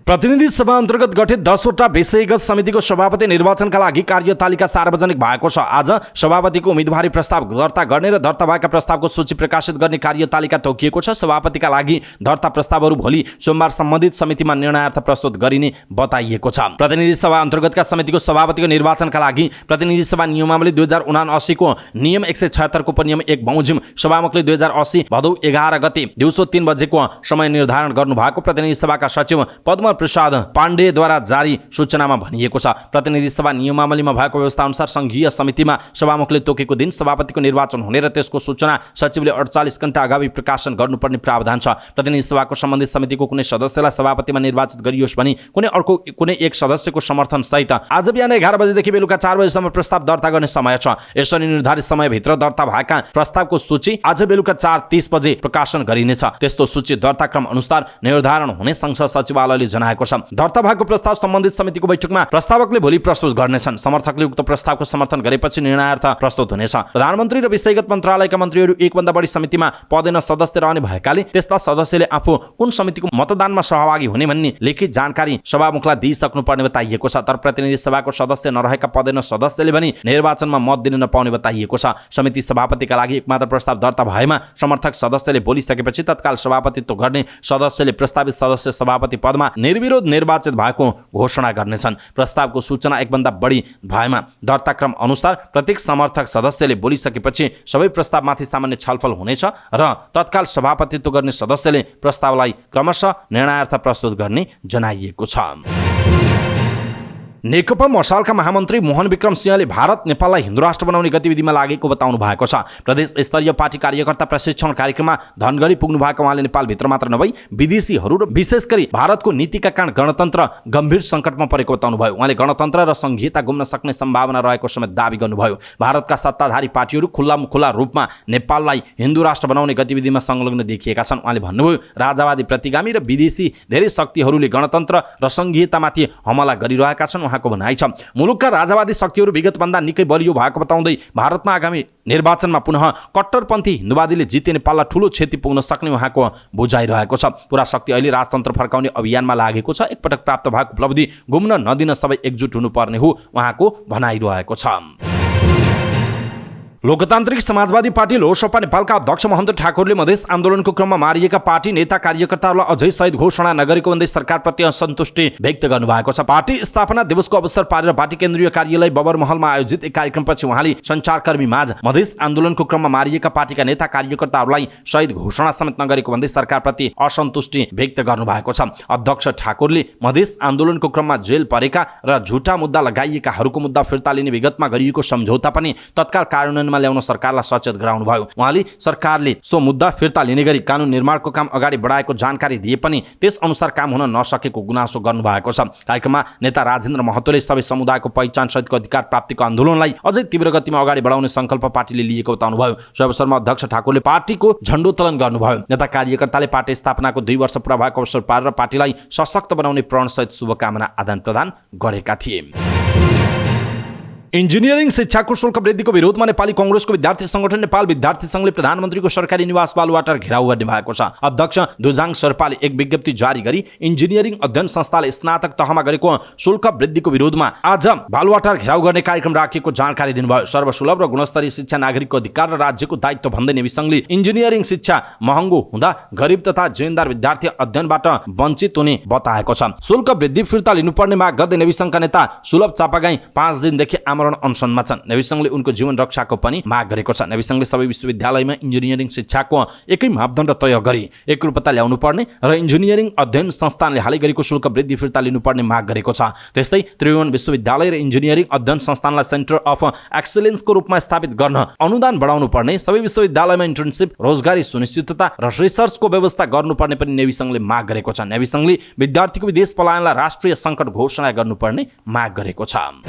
प्रतिनिधि सभा अन्तर्गत गठित 10 वटा विषयगत समितिको सभापति निर्वाचनका लागि कार्यतालिका सार्वजनिक भएको छ। आज सभापतिको उम्मेदवारी प्रस्ताव दर्ता गर्ने र दर्ता भएका प्रस्तावको सूची प्रकाशित गर्ने कार्यतालिका तोकिएको छ। सभापतिका लागि दर्ता प्रस्तावहरू भोलि सोमबार सम्बन्धित समितिमा निर्णयार्थ प्रस्तुत गरिने बताइएको छ। प्रतिनिधि सभा अन्तर्गतका समितिको सभापतिको निर्वाचनका लागि प्रतिनिधि सभा नियमावली 2079 को नियम 176 को उपनियम 1 बमोजिम सभामुखले 2080 भदौ 11 गते दिउँसो 3 बजेको समय निर्धारण गर्नुभएको प्रतिनिधि सभाका सचिव पद्म प्रसाद पाण्डेद्वारा जारी सूचनामा भनिएको छ। प्रतिनिधि सभा नियमावलीमा भएको व्यवस्था अनुसार संघीय समितिमा सभामुखले तोकेको दिन सभापतिको निर्वाचन हुने र त्यसको सूचना सचिवले 48 घण्टा अगावि प्रकाशन गर्नुपर्ने प्रावधान छ। प्रतिनिधि सभाको सम्बन्धित समितिको कुनै सदस्यलाई सभापतिमा निर्वाचित गरियोस् भनी कुनै एक सदस्यको समर्थन सहित आज बिहान 11 बजेदेखि बेलुका 4 बजेसम्म प्रस्ताव दर्ता गर्ने समय छ। यसरी निर्धारित समयभित्र दर्ता भएका प्रस्तावको सूची आज बेलुका 4:30 बजे प्रकाशन गरिनेछ। त्यस्तो सूची दर्ता क्रम अनुसार निर्धारण हुने संसद सचिवालयले जनाएको छ। दर्ता भएको प्रस्ताव सम्बन्धित समितिको बैठकमा प्रस्तावकले भोलि प्रस्तुत गर्नेछन्। समर्थकले उक्त प्रस्तावको समर्थन गरेपछि निर्णयार्थ प्रस्तुत हुनेछ। प्रधानमन्त्री र विषयगत मन्त्रालयका मन्त्रीहरू एक भन्दा बढी समितिमा पदेन सदस्य रहने भएकाले त्यस्ता सदस्यले आफू कुन समितिको मतदानमा सहभागी हुने भन्ने लिखित जानकारी सभामुखलाई दिइसक्नुपर्ने बताइएको छ। तर प्रतिनिधि सभाको सदस्य नरहेका पदेन सदस्यले पनि निर्वाचनमा मत दिन नपाउने बताइएको छ। समिति सभापतिका लागि एकमात्र प्रस्ताव दर्ता भएमा समर्थक सदस्यले बोलिसकेपछि तत्काल सभापतित्व गर्ने सदस्यले प्रस्तावित सदस्य सभापति पदमा निर्विरोध निर्वाचित भएको घोषणा गर्नेछन्। प्रस्तावको सूचना एक भन्दा बढी भएमा दर्ता क्रम अनुसार प्रत्येक समर्थक सदस्यले बोलिसकेपछि सबै प्रस्तावमाथि सामान्य छलफल हुनेछ र तत्काल सभापतित्व गर्ने सदस्यले प्रस्तावलाई क्रमशः निर्णयार्थ प्रस्तुत गर्ने जनाइएको छ। नेकपा मसालका महामन्त्री मोहन विक्रम सिंहले भारत नेपाललाई हिन्दू राष्ट्र बनाउने गतिविधिमा लागेको बताउनु भएको छ। प्रदेश स्तरीय पार्टी कार्यकर्ता प्रशिक्षण कार्यक्रममा धनगढी पुग्नु भएको उहाँले नेपालभित्र मात्र नभई विदेशीहरू र विशेष गरी भारतको नीतिका कारण गणतन्त्र गम्भीर सङ्कटमा परेको बताउनुभयो। उहाँले गणतन्त्र र संघीयता गुम्न सक्ने सम्भावना रहेको समेत दावी गर्नुभयो। भारतका सत्ताधारी पार्टीहरू खुल्ला रूपमा नेपाललाई हिन्दू राष्ट्र बनाउने गतिविधिमा संलग्न देखिएका छन्। उहाँले भन्नुभयो राजावादी प्रतिगामी र विदेशी धेरै शक्तिहरूले गणतन्त्र र संघीयतामाथि हमला गरिरहेका छन्। उहाँको भनाइ छ मुलुकका राजावादी शक्तिहरू विगतभन्दा निकै बलियो भएको बताउँदै भारतमा आगामी निर्वाचनमा पुनः कट्टरपन्थी हिन्दुवादीले जिते नेपाललाई ठूलो क्षति पुग्न सक्ने उहाँको बुझाइरहेको छ। पुरा शक्ति अहिले राजतन्त्र फर्काउने अभियानमा लागेको छ। एकपटक प्राप्त भएको उपलब्धि गुम्न नदिन सबै एकजुट हुनुपर्ने हो उहाँको भनाइरहेको छ। लोकतान्त्रिक समाजवादी पार्टी लोकसभा नेपालका अध्यक्ष महन्त ठाकुरले मधेस आन्दोलनको क्रममा मारिएका पार्टी नेता कार्यकर्ताहरूलाई अझै सहित घोषणा नगरेको भन्दै सरकारप्रति असन्तुष्टि व्यक्त गर्नुभएको छ। पार्टी स्थापना दिवसको अवसर पारेर पार्टी केन्द्रीय कार्यालय बबरमहलमा आयोजित एक कार्यक्रमपछि उहाँले सञ्चारकर्मी माझ मधेस आन्दोलनको क्रममा मारिएका पार्टीका नेता कार्यकर्ताहरूलाई सहित घोषणा समेत नगरेको भन्दै सरकारप्रति असन्तुष्टि व्यक्त गर्नुभएको छ। अध्यक्ष ठाकुरले मधेस आन्दोलनको क्रममा जेल परेका र झुटा मुद्दा लगाइएकाहरूको मुद्दा फिर्ता लिने विगतमा गरिएको सम्झौता पनि तत्काल कार्यान्वयन ल्याउन सरकारलाई सचेत गराउनु भयो। उहाँले सरकारले सो मुद्दा फिर्ता लिने गरी कानुन निर्माणको काम अगाडि बढाएको जानकारी दिए पनि त्यस अनुसार काम हुन नसकेको गुनासो गर्नुभएको छ। कार्यक्रममा नेता राजेन्द्र महतोले सबै समुदायको पहिचान सहितको अधिकार प्राप्तिको आन्दोलनलाई अझै तीव्र गतिमा अगाडि बढाउने संकल्प पार्टीले लिएको बताउनुभयो। सो अवसरमा अध्यक्ष ठाकुरले पार्टीको झण्डोत्तोलन गर्नुभयो। नेता कार्यकर्ताले पार्टी स्थापनाको 2 वर्ष पूरा भएको अवसर पारेर पार्टीलाई सशक्त बनाउने प्रणसहित शुभकामना आदान प्रदान गरेका थिए। इन्जिनियरिङ शिक्षाको शुल्क वृद्धिको विरोधमा नेपाली कांग्रेसको विद्यार्थी संगठन नेपाल विद्यार्थी संघले प्रधानमन्त्रीको सरकारी निवास बालुवाटार घेराउ गर्ने भएको छ। अध्यक्ष दुजाङ शेर्पाले एक विज्ञप्ति जारी गरी इन्जिनियरिङ अध्ययन संस्थाले स्नातक तहमा गरेको शुल्क वृद्धिको विरोधमा आज बालुवाटार घेराउ गर्ने कार्यक्रम राखिएको जानकारी दिनुभयो। सर्वसुलभ र गुणस्तरीय शिक्षा नागरिकको अधिकार र राज्यको दायित्व भन्दै नेवी संघले इन्जिनियरिङ शिक्षा महँगो हुँदा गरिब तथा जिम्मेदार विद्यार्थी अध्ययनबाट वञ्चित हुने बताएको छ। शुल्क वृद्धि फिर्ता लिनुपर्ने माग गर्दै नेवी संघका नेता सुलभ चापागाई 5 दिनदेखि अनसनमा छन्। नेवी संघले उनको जीवन रक्षाको पनि माग गरेको छ। नेवी संघले सबै विश्वविद्यालयमा इन्जिनियरिङ शिक्षाको एकै मापदण्ड तय गरी एकरूपता ल्याउनु पर्ने र इन्जिनियरिङ अध्ययन संस्थानले हालै गरेको शुल्क वृद्धि फिर्ता लिनुपर्ने माग गरेको छ। त्यस्तै त्रिभुवन विश्वविद्यालय र इन्जिनियरिङ अध्ययन संस्थानलाई सेन्टर अफ एक्सलेन्सको रूपमा स्थापित गर्न अनुदान बढाउनु पर्ने, सबै विश्वविद्यालयमा इन्टर्नशिप, रोजगारी सुनिश्चितता र रिसर्चको व्यवस्था गर्नुपर्ने पनि नेवी संघले माग गरेको छ। नेवी संघले विद्यार्थीको विदेश पलायनलाई राष्ट्रिय सङ्कट घोषणा गर्नुपर्ने माग गरेको छ।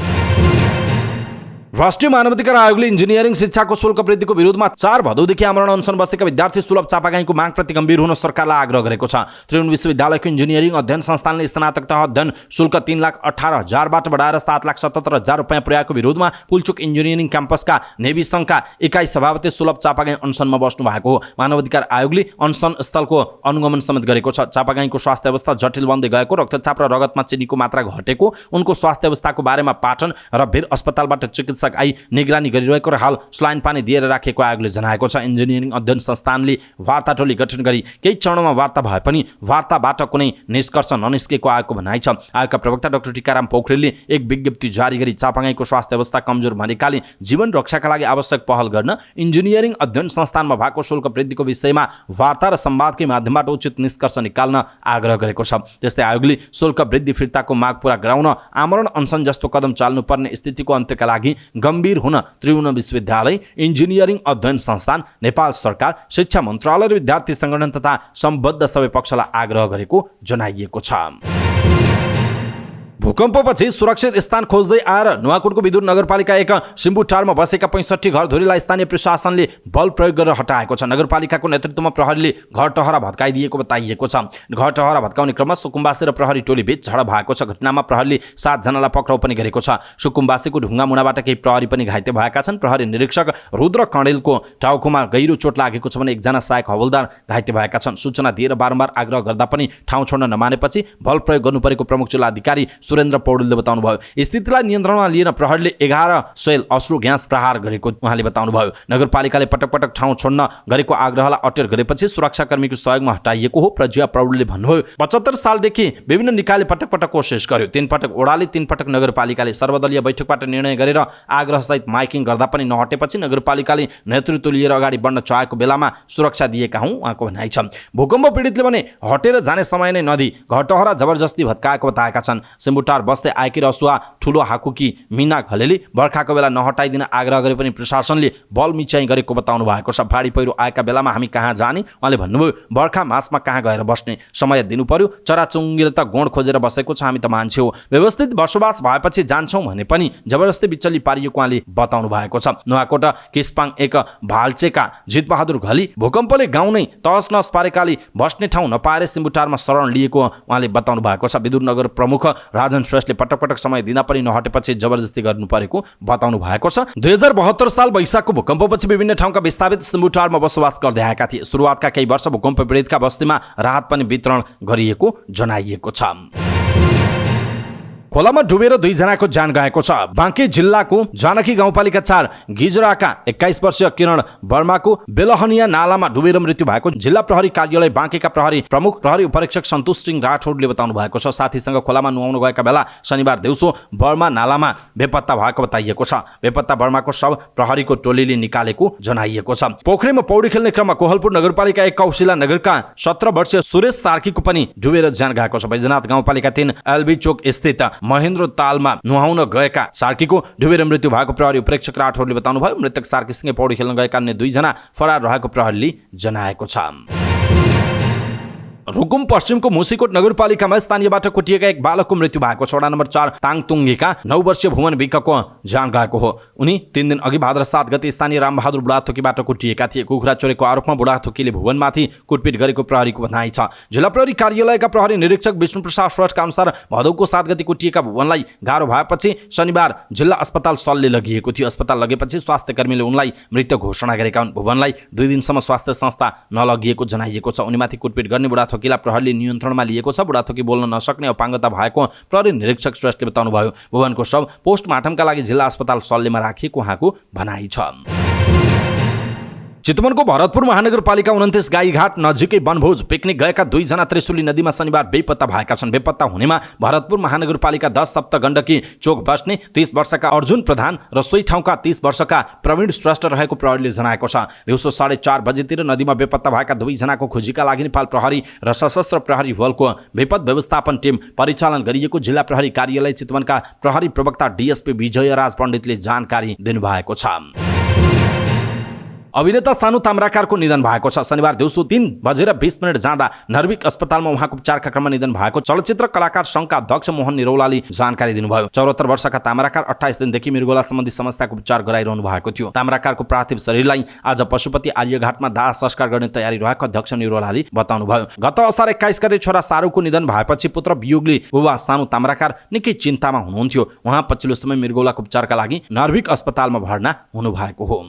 राष्ट्रिय मानवाधिकार आयोगले इन्जिनियरिङ शिक्षाको शुल्क वृद्धिको विरोधमा 4 भदौदेखि आमरण अनसन बसेका विद्यार्थी सुलभ चापागाईको मागप्रति गम्भीर हुन सरकारलाई आग्रह गरेको छ। त्रिभुवन विश्वविद्यालयको इन्जिनियरिङ अध्ययन संस्थानले स्नातक तह अध्ययन शुल्क 3,18,000बाट बढाएर 7,77,000 रुपियाँ पुर्याएको विरोधमा पुल्चोक इन्जिनियरिङ क्याम्पसका नेवी संघका इकाइ सभापति सुलभ चापागाई अनसनमा बस्नु भएको हो। मानवाधिकार आयोगले अनसन स्थलको अनुगमन समेत गरेको छ। चापागाईको स्वास्थ्य अवस्था जटिल बन्दै गएको, रक्तचाप र रगतमा चिनीको मात्रा घटेको, उनको स्वास्थ्य अवस्थाको बारेमा पाटन र वीर अस्पतालबाट चिकित्सा चिकित्सक आई निगरानी गरिरहेको र हाल स्लाइन पानी दिएर राखेको आयोगले जनाएको छ। इन्जिनियरिङ अध्ययन संस्थानले वार्ता टोली गठन गरी केही चरणमा वार्ता भए पनि वार्ताबाट कुनै निष्कर्ष ननिस्केको आयोगको भनाइ छ। आयोगका प्रवक्ता डाक्टर टीकाराम पोखरेलले एक विज्ञप्ति जारी गरी चापागाईको स्वास्थ्य अवस्था कमजोर भएकाले जीवन रक्षाका लागि आवश्यक पहल गर्न इन्जिनियरिङ अध्ययन संस्थानमा भएको शुल्क वृद्धिको विषयमा वार्ता र संवादकै माध्यमबाट उचित निष्कर्ष निकाल्न आग्रह गरेको छ। त्यस्तै आयोगले शुल्क वृद्धि फिर्ताको माग पूरा गराउन आमरण अनसन जस्तो कदम चाल्नुपर्ने स्थितिको अन्त्यका लागि गम्भीर हुन त्रिभुवन विश्वविद्यालय, इन्जिनियरिङ अध्ययन संस्थान, नेपाल सरकार, शिक्षा मन्त्रालय र विद्यार्थी संगठन तथा सम्बद्ध सबै पक्षलाई आग्रह गरेको जनाइएको छ। भूकम्पपछि सुरक्षित स्थान खोज्दै आएर नुवाकोटको विदुर नगरपालिका एक सिम्बुटारमा बसेका 65 घरधुरीलाई स्थानीय प्रशासनले बल प्रयोग गरेर हटाएको छ। नगरपालिकाको नेतृत्वमा प्रहरीले घर टहरा भत्काइदिएको बताइएको छ। घर टहरा भत्काउने क्रममा सुकुम्बासी र प्रहरी टोली बीच झडप भएको छ। घटनामा प्रहरीले 7 जनालाई पक्राउ पनि गरेको छ। सुकुम्बासीको ढुङ्गा मुनाबाट केही प्रहरी पनि घाइते भएका छन्। प्रहरी निरीक्षक रुद्र कणेलको टाउकोमा गहिरो चोट लागेको छ भने एकजना सहायक हवलदार घाइते भएका छन्। सूचना दिएर बारम्बार आग्रह गर्दा पनि ठाउँ छोड्न नमानेपछि बल प्रयोग गर्नुपरेको प्रमुख जिल्लाधिकारी सुरेन्द्र पौडेलले बताउनुभयो। स्थितिलाई नियन्त्रणमा लिन प्रहरीले 11 सेल अश्रु ग्यास प्रहार गरेको उहाँले बताउनुभयो। नगरपालिकाले पटक पटक ठाउँ छोड्न गरेको आग्रहलाई अटेर गरेपछि सुरक्षाकर्मीको सहयोगमा हटाइएको हो। प्रज्ञा पौडेलले भन्नुभयो 75 सालदेखि विभिन्न निकायले पटक पटक कोसिस गर्यो। 3 पटक ओडाले 3 पटक नगरपालिकाले सर्वदलीय बैठकबाट निर्णय गरेर आग्रहसहित माइकिङ गर्दा पनि नहटेपछि नगरपालिकाले नेतृत्व लिएर अगाडि बढ्न चाहेको बेलामा सुरक्षा दिएका हुँ उहाँको भनाइ छ। भूकम्प पीडितले भने हटेर जाने समय नै नदी घरटहरा जबरजस्ती भत्काएको बताएका छन्। सिम्बुटार बस्दै आएकी रसुवा ठुलो हाकुकी मिना घलेली बर्खाको बेला नहटाइदिन आग्रह गरे पनि प्रशासनले बल मिचाइ गरेको बताउनु भएको छ। भारी पहिरो आएका बेलामा हामी कहाँ जाने उहाँले भन्नुभयो। बर्खा मासमा कहाँ गएर बस्ने, समय दिनु पर्यो। चराचुङ्गीले त गोण खोजेर बसेको छ, हामी त मान्छे हो। व्यवस्थित बसोबास भएपछि जान्छौँ भने पनि जबरजस्ती बिचली पारिएको उहाँले बताउनु भएको छ। नुवाकोट किस्पाङ एक भाल्चेका जितबहादुर घली भूकम्पले गाउँ नै तहस नहस पारेकाले बस्ने ठाउँ नपाएर सिम्बुटारमा शरण लिएको उहाँले बताउनु भएको छ। विदुर नगर प्रमुख राजन श्रेष्ठले पटक पटक समय दिँदा पनि नहटेपछि जबरजस्ती गर्नु परेको बताउनु भएको छ। 2072 साल वैशाखको भूकम्पपछि विभिन्न ठाउँका विस्थापित सिम्बुटारमा बसोबास गर्दै आएका थिए। सुरुवातका केही वर्ष भूकम्प पीडितका बस्तीमा राहत पनि वितरण गरिएको जनाइएको छ। खोलामा डुबेर 2 जनाको ज्यान गएको छ। बाँके जिल्लाको जानकी गाउँपालिका 4 गिजराका 21 वर्षीय किरण वर्माको बेलहनिया नालामा डुबेर मृत्यु भएको जिल्ला प्रहरी कार्यालय बाँकेका प्रहरी प्रमुख प्रहरी उपरीक्षक सन्तोष सिंह राठौडले बताउनु भएको छ। साथीसँग खोलामा नुहाउन गएका बेला शनिबार दिउँसो वर्मा नालामा बेपत्ता भएको बताइएको छ। बेपत्ता वर्माको शव प्रहरीको टोलीले निकालेको जनाइएको छ। पोखरीमा पौडी खेल्ने क्रममा कोहलपुर नगरपालिका 1 कौशिला नगरका 17 वर्षीय सुरेश सार्कीको पनि डुबेर ज्यान गएको छ। बैजनाथ गाउँपालिका 3 एलबी चोक स्थित महेन्द्र तालमा नुहाउन गएका सार्कीको डुबेर मृत्यु भएको प्रहरी उपरीक्षक राठौडले बताउनुभयो। मृतक सार्कीसँगै पौडी खेल्न गएका अन्य 2 जना फरार रहेको प्रहरीले जनाएको छ। रुकुम पश्चिमको मुसिकोट नगरपालिकामा स्थानीयबाट कुटिएका एक बालकको मृत्यु भएको छ। वडा नम्बर 4 ताङतुङ्गीका 9 वर्षीय भुवन विकको ज्यान गएको हो। उनी 3 दिन अघि भाद्र 7 गते स्थानीय रामबहादुर बुढाथोकीबाट कुटिएका थिए। कुखुरा चोरेको आरोपमा बुढाथोकीले भुवनमाथि कुटपिट गरेको प्रहरीको भनाइ छ। जिल्ला प्रहरी कार्यालयका प्रहरी निरीक्षक विष्णु प्रसाद श्रेष्ठका अनुसार भदौको 7 गते कुटिएका भुवनलाई गाह्रो भएपछि शनिबार जिल्ला अस्पताल सल्ले लगिएको थियो। अस्पताल लगेपछि स्वास्थ्य कर्मीले उनलाई मृत घोषणा गरेका हुन्। भुवनलाई 2 दिनसम्म स्वास्थ्य संस्था नलगिएको जनाइएको छ। उनीमाथि कुटपिट गर्ने बुढाथोकीलाई प्रहरीले नियन्त्रणमा लिएको छ। बुढाथोकी बोल्न नसक्ने अपाङ्गता भएको प्रहरी निरीक्षक श्रेष्ठले बताउनुभयो। भुवनको शव पोस्टमार्टमका लागि जिल्ला अस्पताल सल्लेमा राखिएको उहाँको भनाइ छ। चितवनको भरतपुर महानगरपालिका 29 गाईघाट नजिकै वनभोज पिकनिक गएका 2 जना त्रिशुली नदीमा शनिबार बेपत्ता भएका छन्। बेपत्ता हुनेमा भरतपुर महानगरपालिका 10 सप्त गण्डकी चोक बस्ने 30 वर्षका अर्जुन प्रधान र सोही ठाउँका 30 वर्षका प्रवीण श्रेष्ठ रहेको प्रहरीले जनाएको छ। दिउँसो 4:30 बजेतिर नदीमा बेपत्ता भएका 2 जनाको खोजीका लागि नेपाल प्रहरी र सशस्त्र प्रहरी बलको विपद व्यवस्थापन टिम परिचालन गरिएको जिल्ला प्रहरी कार्यालय चितवनका प्रहरी प्रवक्ता डीएसपी विजयराज पण्डितले जानकारी दिनुभएको छ। अभिनेता सानु ताम्राकारको निधन भएको छ। शनिबार दिउँसो 3:20 जाँदा नर्विक अस्पतालमा उहाँको उपचारका क्रममा निधन भएको चलचित्र कलाकार संघका अध्यक्ष मोहन निरौलाले जानकारी दिनुभयो। 74 वर्षका ताम्राकार 28 दिनदेखि मृगौला सम्बन्धी समस्याको उपचार गराइरहनु भएको थियो। ताम्राकारको पार्थिव शरीरलाई आज पशुपति आर्यघाटमा दाह संस्कार गर्ने तयारी रहेको अध्यक्ष निरौलाले बताउनुभयो। गत असार 21 गते छोरा शाहरुखको निधन भएपछि पुत्र वियोगले बुबा सानु ताम्राकार निकै चिन्तामा हुनुहुन्थ्यो। उहाँ पछिल्लो समय मृगौलाको उपचारका लागि नर्विक अस्पतालमा भर्ना हुनुभएको हो।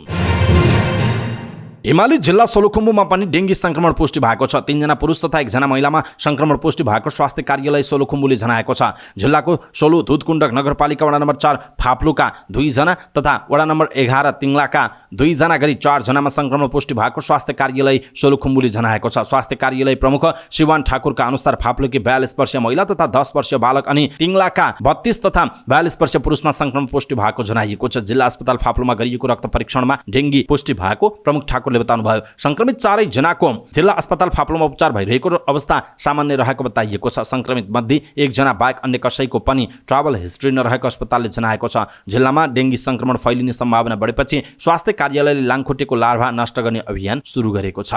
हिमाली जिल्ला सोलुखुम्बुमा पनि डेङ्गी संक्रमण पुष्टि भएको छ। 3 जना पुरुष तथा 1 जना महिलामा संक्रमण पुष्टि भएको स्वास्थ्य कार्यालय सोलुखुम्बुले जनाएको छ। जिल्लाको सोलु दुधकुण्डक नगरपालिका वडा नम्बर 4 फाप्लुका 2 जना तथा वडा नम्बर 11 तिङलाका 2 जना गरी 4 जनामा संक्रमण पुष्टि भएको स्वास्थ्य कार्यालय सोलुखुम्बुले जनाएको छ। स्वास्थ्य कार्यालय प्रमुख शिवान ठाकुरका अनुसार फाप्लुकी 42 वर्षीय महिला तथा 10 वर्षीय बालक अनि तिङलाका 32 तथा 42 वर्षीय पुरुषमा संक्रमण पुष्टि भएको जनाइएको छ। जिल्ला अस्पताल फाप्लुमा गरिएको रक्त परीक्षणमा डेङ्गी पुष्टि भएको प्रमुख ठाकुरले बताउनुभयो। संक्रमित 4 जनाको जिल्ला अस्पताल फाप्लुमा उपचार भइरहेको अवस्था सामान्य रहेको बताइएको छ। संक्रमित मध्ये 1 जना बाहेक अन्य कसैको पनि ट्राभल हिस्ट्री नरहेको अस्पतालले जनाएको छ। जिल्लामा डेङ्गी संक्रमण फैलिने सम्भावना बढेपछि स्वास्थ्य कार्यालयले लामखुट्टेको लार्भा नष्ट गर्ने अभियान सुरु गरेको छ।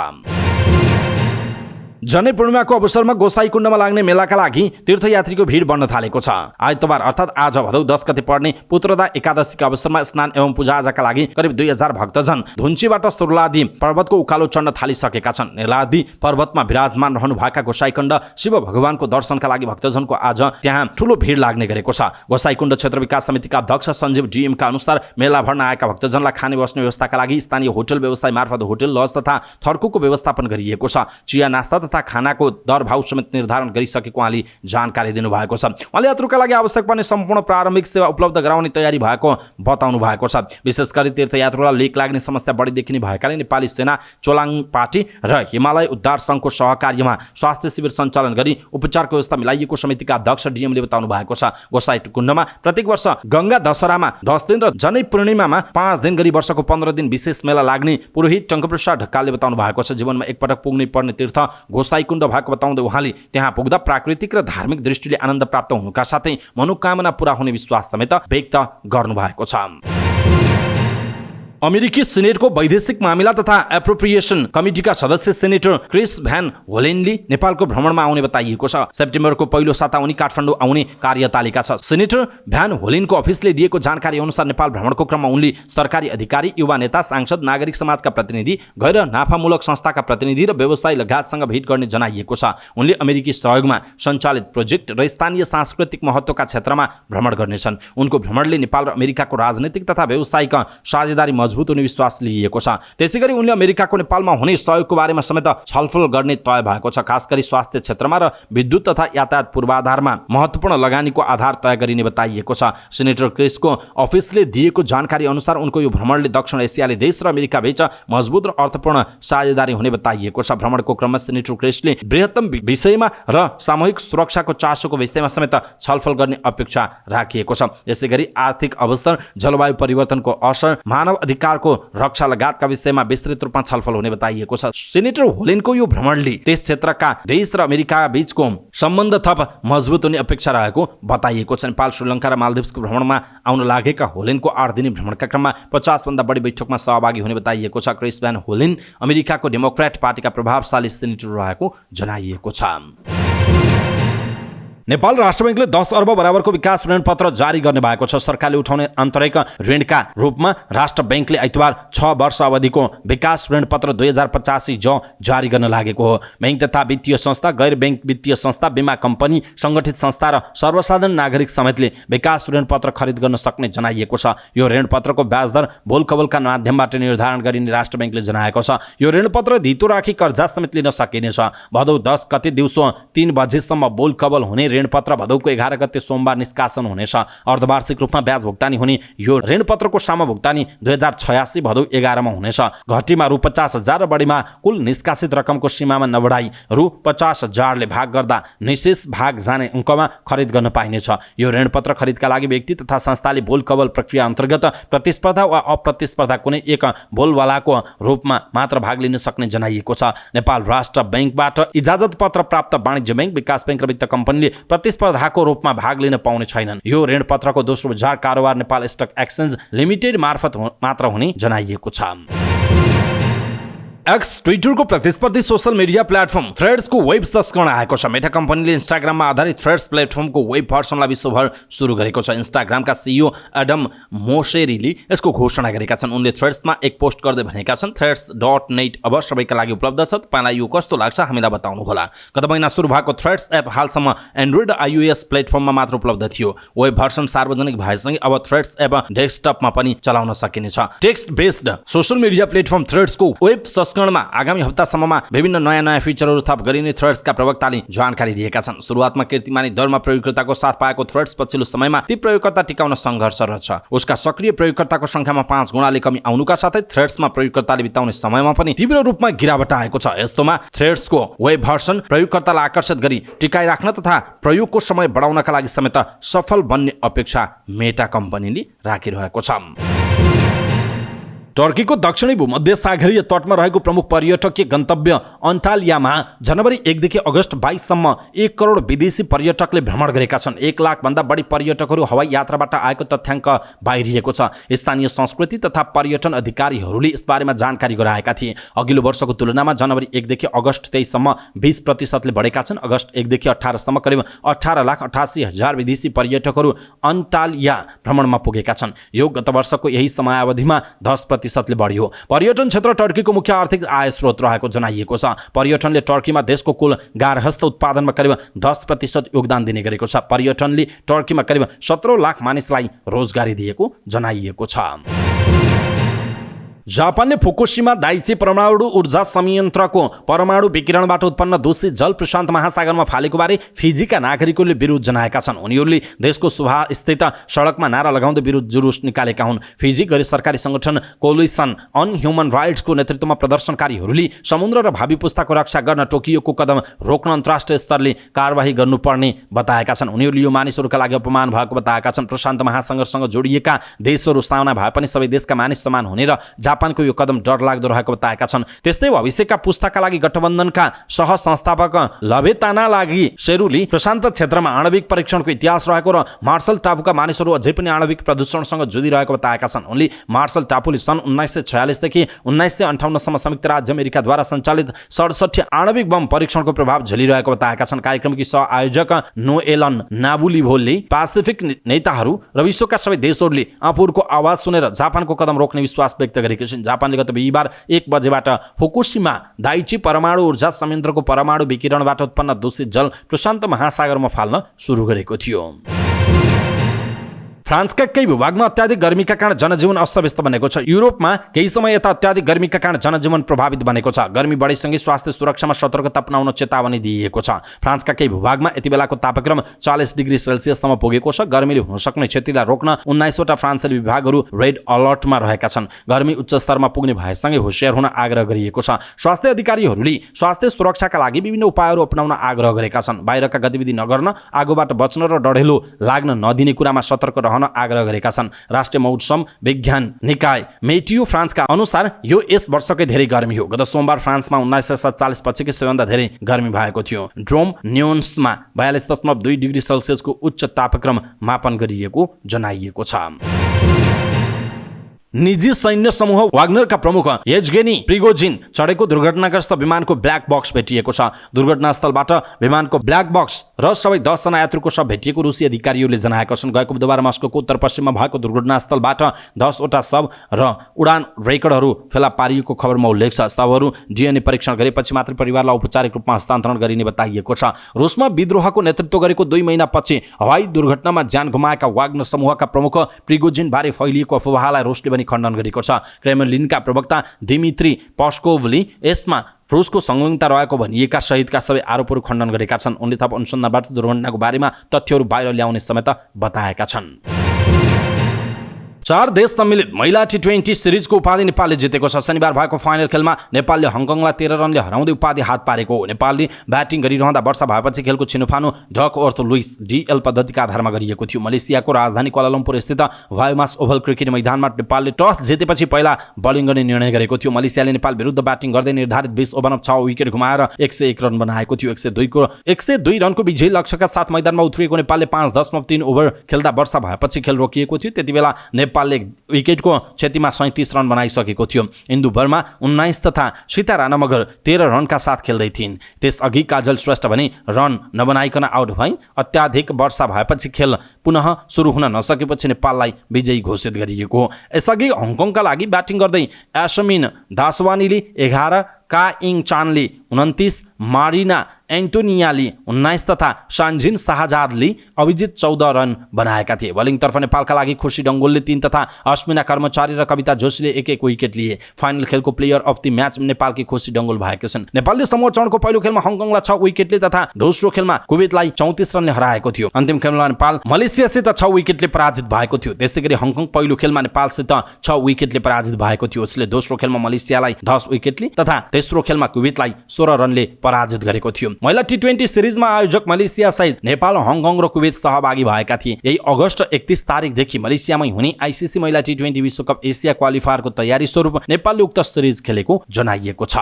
जनै पूर्णिमाको अवसरमा गोसाईकुण्डमा लाग्ने मेलाका लागि तीर्थयात्रीको भिड बढ्न थालेको छ। आइतबार अर्थात् आज भदौ 10 गते पर्ने पुत्रदा एकादशीका अवसरमा स्नान एवं पूजाआजाका लागि करिब 2000 भक्तजन धुन्चीबाट सुर्लादी पर्वतको उकालो चढ्न थालिसकेका छन्। निलादी पर्वतमा विराजमान रहनुभएका गोसाईकुण्ड शिव भगवानको दर्शनका लागि भक्तजनको आज त्यहाँ ठूलो भिड लाग्ने गरेको छ। गोसाईकुण्ड क्षेत्र विकास समितिका अध्यक्ष सञ्जीव डीएमका अनुसार मेला भर्न आएका भक्तजनलाई खाने बस्ने व्यवस्थाका लागि स्थानीय होटल व्यवसाय मार्फत होटल लज तथा थर्कुको व्यवस्थापन गरिएको छ। चिया नास्ता तथा खानाको दर भाव समेत निर्धारण गरिसकेको उहाँले जानकारी दिनुभएको छ। उहाँले यात्रुका लागि आवश्यक पर्ने सम्पूर्ण प्रारम्भिक सेवा उपलब्ध गराउने तयारी भएको बताउनु भएको छ। विशेष गरी तीर्थयात्रुलाई लेक लाग्ने समस्या बढी देखिने भएकाले नेपाली सेना चोलाङ पार्टी र हिमालय उद्धार सङ्घको सहकार्यमा स्वास्थ्य शिविर सञ्चालन गरी उपचारको व्यवस्था मिलाइएको समितिका अध्यक्ष डीएमले बताउनु भएको छ। गोसाईकुण्डमा प्रत्येक वर्ष गंगा दशहरामा 10 दिन र जनै पूर्णिमामा 5 दिन गरी वर्षको 15 दिन विशेष मेला लाग्ने पुरोहित टङ्कप्रसाद ढकालले बताउनु भएको छ। जीवनमा एकपटक पुग्नै पर्ने तीर्थ गोसाईकुण्ड भएको बताउँदै उहाँले त्यहाँ पुग्दा प्राकृतिक र धार्मिक दृष्टिले आनन्द प्राप्त हुनुका साथै मनोकामना पूरा हुने विश्वास समेत व्यक्त गर्नुभएको छ। अमेरिकी सिनेटको वैदेशिक मामिला तथा एप्रोप्रिएसन कमिटीका सदस्य सेनेटर क्रिस भ्यान होलेनले नेपालको भ्रमणमा आउने बताइएको छ। सेप्टेम्बरको पहिलो साता उनी काठमाडौँ आउने कार्यतालिका छ। सेनेटर भ्यान होलेनको अफिसले दिएको जानकारी अनुसार नेपाल भ्रमणको क्रममा उनले सरकारी अधिकारी, युवा नेता, सांसद, नागरिक समाजका प्रतिनिधि, गैर नाफामूलक संस्थाका प्रतिनिधि र व्यवसायी लगायतसँग भेट गर्ने जनाइएको छ। उनले अमेरिकी सहयोगमा सञ्चालित प्रोजेक्ट र स्थानीय सांस्कृतिक महत्त्वका क्षेत्रमा भ्रमण गर्नेछन्। उनको भ्रमणले नेपाल र अमेरिकाको राजनीतिक तथा व्यावसायिक साझेदारी मजबुत हुने विश्वास लिएको छ। त्यसैगरी उनले अमेरिकाको नेपालमा हुने सहयोगको बारेमा समेत छलफल गर्ने तय भएको छ। खास गरी स्वास्थ्य क्षेत्रमा र विद्युत तथा यातायात पूर्वाधारमा महत्त्वपूर्ण लगानीको आधार तय गरिने बताइएको छ। सेनेटर क्रिसको अफिसले दिएको जानकारी अनुसार उनको यो भ्रमणले दक्षिण एसियाली देश र अमेरिका बीच मजबुत र अर्थपूर्ण साझेदारी हुने बताइएको छ। भ्रमणको क्रममा सेनेटर क्रिसले बृहत्तम विषयमा र सामूहिक सुरक्षाको चासोको विषयमा समेत छलफल गर्ने अपेक्षा राखिएको छ। यसैगरी आर्थिक अवसर, जलवायु परिवर्तनको असर, मानव अधिकारको रक्षा लगायतका विषयमा विस्तृत रूपमा छलफल हुने बताइएको छ। सेनेटर होलेनको यो भ्रमणले त्यस क्षेत्रका देश र अमेरिका बीचको सम्बन्ध थप मजबुत हुने अपेक्षा रहेको बताइएको छ। नेपाल, श्रीलङ्का र मालदिप्सको भ्रमणमा आउन लागेका होलेनको 8 दिने भ्रमणका क्रममा 50 भन्दा बढी बैठकमा सहभागी हुने बताइएको छ। क्रिस भ्यान होलेन अमेरिकाको डेमोक्रेट पार्टीका प्रभावशाली सेनेटर रहेको जनाइएको छ। नेपाल राष्ट्र बैंकले 10 अर्ब बराबरको विकास ऋण पत्र जारी गर्ने भएको छ। सरकारले उठाउने आन्तरिक ऋणका रूपमा राष्ट्र बैंकले आइतबार 6 वर्ष अवधिको विकास ऋण पत्र 2085 ज जारी गर्न लागेको हो। बैंक तथा वित्तीय संस्था, गैर बैंक वित्तीय संस्था, बीमा कम्पनी, संगठित संस्था र सर्वसाधारण नागरिक समेतले विकास ऋण पत्र खरिद गर्न सक्ने जनाइएको छ। यो ऋण पत्रको ब्याज दर बोलकबलका माध्यमबाट निर्धारण गरिने राष्ट्र बैंकले जनाएको छ। यो ऋण पत्र धितो राखी कर्जा समेत लिन सकिनेछ। भदौ 10 गते दिउँसो 3 बजेसम्म बोलकबल हुने ऋण पत्र भदौको 11 गते सोमबार निष्कासन हुनेछ। अर्धवार्षिक रूपमा ब्याज भुक्तानी हुने यो ऋण पत्रको सामू भुक्तानी 2086 भदौ 11 मा हुनेछ। घटीमा रु 50,000 र बढीमा कुल निष्कासित रकमको सीमामा नबढाई रु 50,000 ले भाग गर्दा निशेष भाग जाने अङ्कमा खरिद गर्न पाइनेछ। यो ऋण पत्र खरिदका लागि व्यक्ति तथा संस्थाले बोलकबल प्रक्रिया अन्तर्गत प्रतिस्पर्धा वा अप्रतिस्पर्धा कुनै एक बोलवालाको रूपमा मात्र भाग लिन सक्ने जनाइएको छ। नेपाल राष्ट्र बैंकबाट इजाजत पत्र प्राप्त वाणिज्य बैंक, विकास बैंक र वित्त कम्पनीले प्रतिस्पर्धाको रूपमा भाग लिन पाउने छैनन्। यो ऋण पत्रको दोस्रो बजार कारोबार नेपाल स्टक एक्सचेन्ज लिमिटेड मार्फत मात्र हुने जनाइएको छ। एक्स ट्विटरको प्रतिस्पर्धी सोशल मिडिया प्लेटफर्म थ्रेड्सको वेब संस्करण आएको छ। मेटा कम्पनीले इन्स्टाग्राममा आधारित थ्रेड्स प्लेटफर्मको वेब भर्सनलाई विश्वभर सुरु गरेको छ। इन्स्टाग्रामका सिइओ एडम मोसेरीले यसको घोषणा गरेका छन्। उनले थ्रेड्समा एक पोस्ट गर्दै भनेका छन्, threads.net अब सबैका लागि उपलब्ध छ। तपाईलाई यो कस्तो लाग्छ हामीलाई बताउनुहोला। गत महिना सुरु भएको थ्रेड्स एप हालसम्म एन्ड्रोइड iOS प्लेटफर्ममा मात्र उपलब्ध थियो। वेब भर्सन सार्वजनिक भएसँगै अब थ्रेड्स एप डेस्कटपमा पनि चलाउन सकिनेछ। Text based social media platform थ्रेड्सको वेब संस्करणमा आगामी हप्तासम्ममा विभिन्न नयाँ फिचरहरू थप गरिने थ्रेड्सका प्रवक्ताले जानकारी दिएका छन्। सुरुवातमा कीर्तिमानी दरमा प्रयोगकर्ताको साथ पाएको थ्रेड्स पछिल्लो समयमा ती प्रयोगकर्ता टिकाउन सङ्घर्षरत छ। उसका सक्रिय प्रयोगकर्ताको संख्यामा 5 गुणाले कमी आउनुका साथै थ्रेड्समा प्रयोगकर्ताले बिताउने समयमा पनि तीव्र रूपमा गिरावट आएको छ। यस्तोमा थ्रेड्सको वेब भर्सन प्रयोगकर्तालाई आकर्षित गरी टिकाइराख्न तथा प्रयोगको समय बढाउनका लागि समेत सफल बन्ने अपेक्षा मेटा कम्पनीले राखिरहेको छ। टर्कीको दक्षिणी भूमध्य सागरीय तटमा रहेको प्रमुख पर्यटकीय गन्तव्य अन्टालियामा जनवरी 1 देखि अगस्त 22 सम्म 1 करोड विदेशी पर्यटकले भ्रमण गरेका छन्। 1 लाख भन्दा बढी पर्यटकहरू हवाई यात्राबाट आएको तथ्याङ्क बाहिरिएको छ। स्थानीय संस्कृति तथा पर्यटन अधिकारीहरूले यसबारेमा जानकारी गराएका थिए। अघिल्लो वर्षको तुलनामा जनवरी 1 देखि अगस्त 23 सम्म 20% बढेका छन्। अगस्त 1 देखि 18 सम्म करिब 18,88,000 विदेशी पर्यटकहरू अन्टालिया भ्रमणमा पुगेका छन्। यो गत वर्षको यही समयावधिमा 10% बढ्यो। पर्यटन क्षेत्र टर्कीको मुख्य आर्थिक आय स्रोत रहेको जनाइएको छ। पर्यटनले टर्कीमा देशको कुल गार्हस्थ उत्पादनमा करिब 10% योगदान दिने गरेको छ। पर्यटनले टर्कीमा करिब 17 लाख मानिसलाई रोजगारी दिएको जनाइएको छ। जापानले फुकुशिमा दाइची परमाणु ऊर्जा संयन्त्रको परमाणु विकिरणबाट उत्पन्न दूषित जल प्रशान्त महासागरमा फालेको बारे फिजीका नागरिकहरूले विरोध जनाएका छन्। उनीहरूले देशको सुभा स्थित सडकमा नारा लगाउँदै विरोध जुलुस निकालेका हुन्। फिजी गैर सरकारी संगठन कोलिसन अन ह्युमन राइट्सको नेतृत्वमा प्रदर्शनकारीहरूले समुद्र र भावी पुस्ताको रक्षा गर्न टोकियोको कदम रोक्न अन्तर्राष्ट्रिय स्तरले कारबाही गर्नुपर्ने बताएका छन्। उनीहरूले यो मानिसहरूका लागि अपमान भएको बताएका छन्। प्रशान्त महासागरसँग जोडिएका देशहरू साना भए पनि सबै देशका मानिस समान हुने र जापानको यो कदम डरलाग्दो रहेको बताएका छन्। त्यस्तै भविष्यका पुस्ताका लागि गठबन्धनका सह-संस्थापक लभेताना लागि सेरुले प्रशान्त क्षेत्रमा आणविक परीक्षणको इतिहास रहेको र मार्शल टापुका मानिसहरू अझै पनि आणविक प्रदूषणसँग जुधिरहेको बताएका छन्। उनले मार्शल टापुले सन् 1946 देखि 1958 सम्म संयुक्त राज्य अमेरिकाद्वारा सञ्चालित 67 आणविक बम परीक्षणको प्रभाव झेलिरहेको बताएका छन्। कार्यक्रमकी सह-आयोजक नोएलन नाबुलिभोलले पासिफिक नेताहरू र विश्वका सबै देशहरूले आफूहरूको आवाज सुनेर जापानको कदम रोक्ने विश्वास व्यक्त गरेका छन्। जापानले गत बिहीबार 1 बजेबाट फुकुशिमा दाइची परमाणु ऊर्जा संयन्त्रको परमाणु विकिरणबाट उत्पन्न दूषित जल प्रशान्त महासागरमा फाल्न सुरु गरेको थियो। फ्रान्सका केही भूभागमा अत्याधिक गर्मीका कारण जनजीवन अस्तव्यस्त बनेको छ। युरोपमा केही समय यता अत्याधिक गर्मीका कारण जनजीवन प्रभावित बनेको छ। गर्मी बढीसँगै स्वास्थ्य सुरक्षामा सतर्कता अपनाउन चेतावनी दिइएको छ। फ्रान्सका केही भूभागमा यति बेलाको तापक्रम 40 डिग्री सेल्सियससम्म पुगेको छ। गर्मीले हुन सक्ने क्षतिलाई रोक्न 19 वटा फ्रान्सेली विभागहरू रेड अलर्टमा रहेका छन्। गर्मी उच्च स्तरमा पुग्ने भएसँगै होशियार हुन आग्रह गरिएको छ। स्वास्थ्य अधिकारीहरूले स्वास्थ्य सुरक्षाका लागि विभिन्न उपायहरू अपनाउन आग्रह गरेका छन्। बाहिरका गतिविधि नगर्न, आगोबाट बच्न र डढेलो लाग्न नदिने कुरामा सतर्क रहन आग्रह गरेका छन्। राष्ट्रिय मौसम विज्ञान निकाय मेटियो फ्रान्सका अनुसार यो यस वर्षकै धेरै गर्मी हो। गत सोमबार फ्रान्समा 1947 पछिकै सबैभन्दा धेरै गर्मी भएको थियो। ड्रोम न्युन्समा 42.2 डिग्री सेल्सियसको उच्च तापक्रम मापन गरिएको जनाइएको छ। निजी सैन्य समूह वाग्नरका प्रमुख येवगेनी प्रिगोजिन चढेको दुर्घटनाग्रस्त विमानको ब्ल्याक बक्स भेटिएको छ। दुर्घटनास्थलबाट विमानको ब्ल्याक बक्स र सबै 10 जना यात्रुको शव भेटिएको रुसी अधिकारीहरूले जनाएका छन्। गएको बुधबार मस्कोको उत्तरपश्चिममा भएको दुर्घटनास्थलबाट 10 वटा शव र उडान रेकर्डहरू फेला पारिएको खबरमा उल्लेख छ। शवहरू डिएनए परीक्षण गरेपछि मात्र परिवारलाई औपचारिक रूपमा हस्तान्तरण गरिने बताइएको छ। रुसमा विद्रोहको नेतृत्व गरेको 2 महिनापछि हवाई दुर्घटनामा ज्यान गुमाएका वाग्नर समूहका प्रमुख प्रिगोजिन बारे फैलिएको अफवाहलाई रुसले पनि खण्डन गरेको छ। क्रेमलिनका प्रवक्ता दिमित्री पस्कोभले यसमा रुसको संलग्नता रहेको भनिएका सहितका सबै आरोपहरू खण्डन गरेका छन्। उनले थप अनुसन्धानबाट दुर्घटनाको बारेमा तथ्यहरू बाहिर ल्याउने समेत बताएका छन्। 4 देश सम्मिलित महिला T20 सिरिजको उपाधि नेपालले जितेको छ। शनिबार भएको फाइनल खेलमा नेपालले हङकङलाई 13 रनले हराउँदै उपाधि हात पारेको हो। नेपालले ब्याटिङ गरिरहँदा वर्षा भएपछि खेलको छिनोफानो डक अर्थ लुइस DL पद्धतिका आधारमा गरिएको थियो। मलेसियाको राजधानी क्वालालम्पुर स्थित वायुमास ओभल क्रिकेट मैदानमा नेपालले टस जितेपछि पहिला बलिङ गर्ने निर्णय गरेको थियो। मलेसियाले नेपाल विरुद्ध ब्याटिङ गर्दै निर्धारित 20 ओभरमा 6 विकेट गुमाएर 101 रन बनाएको थियो। 102 रनको विजयी लक्ष्यका साथ मैदानमा उत्रिएको नेपालले 5.3 ओभर खेल्दा वर्षा भएपछि खेल रोकिएको थियो। त्यतिबेला नेपालले विकेटको क्षतिमा 37 रन बनाइसकेको थियो। इन्दु वर्मा 19 तथा सीता राणा मगर 13 रनका साथ खेल्दै थिइन्। त्यसअघि काजल श्रेष्ठ भने रन नबनाइकन आउट भइन्। अत्याधिक वर्षा भएपछि खेल पुनः सुरु हुन नसकेपछि नेपाललाई विजयी घोषित गरिएको हो। यसअघि हङकङका लागि ब्याटिङ गर्दै यासमिन दासवानीले 11, का इङ चानले 29, मारिना एन्टोनियाले 19 तथा सान्जिन शाहजादले अभिजित 14 रन बनाएका थिए। बलिङतर्फ नेपालका लागि खुसी डङ्गोलले 3 तथा अश्मिना कर्मचारी र कविता जोशीले 1-1 विकेट लिए। फाइनल खेलको प्लेयर अफ द म्याच नेपालकी खुसी डङ्गोल भएका छन्। नेपालले समूह चरणको पहिलो खेलमा हङकङलाई 6 विकेटले तथा दोस्रो खेलमा कुवेतलाई 34 रनले हराएको थियो। अन्तिम खेलमा नेपाल मलेसियासित 6 विकेटले पराजित भएको थियो। त्यसैगरी हङकङ पहिलो खेलमा नेपालसित 6 विकेटले पराजित भएको थियो। उसले दोस्रो खेलमा मलेसियालाई 10 विकेटले तथा तेस्रो खेलमा कुवेतलाई 16 रनले पराजित गरेको थियो। महिला टी20 सिरिजमा आयोजक मलेसिया सहित नेपाल, हङकङ र कुवेत सहभागी भएका थिए। यही अगस्त 31 तारिकदेखि मलेसियामै हुने आइसिसी महिला टी20 विश्वकप एसिया क्वालिफायरको तयारी स्वरूप नेपालले उक्त सिरिज खेलेको जनाइएको छ।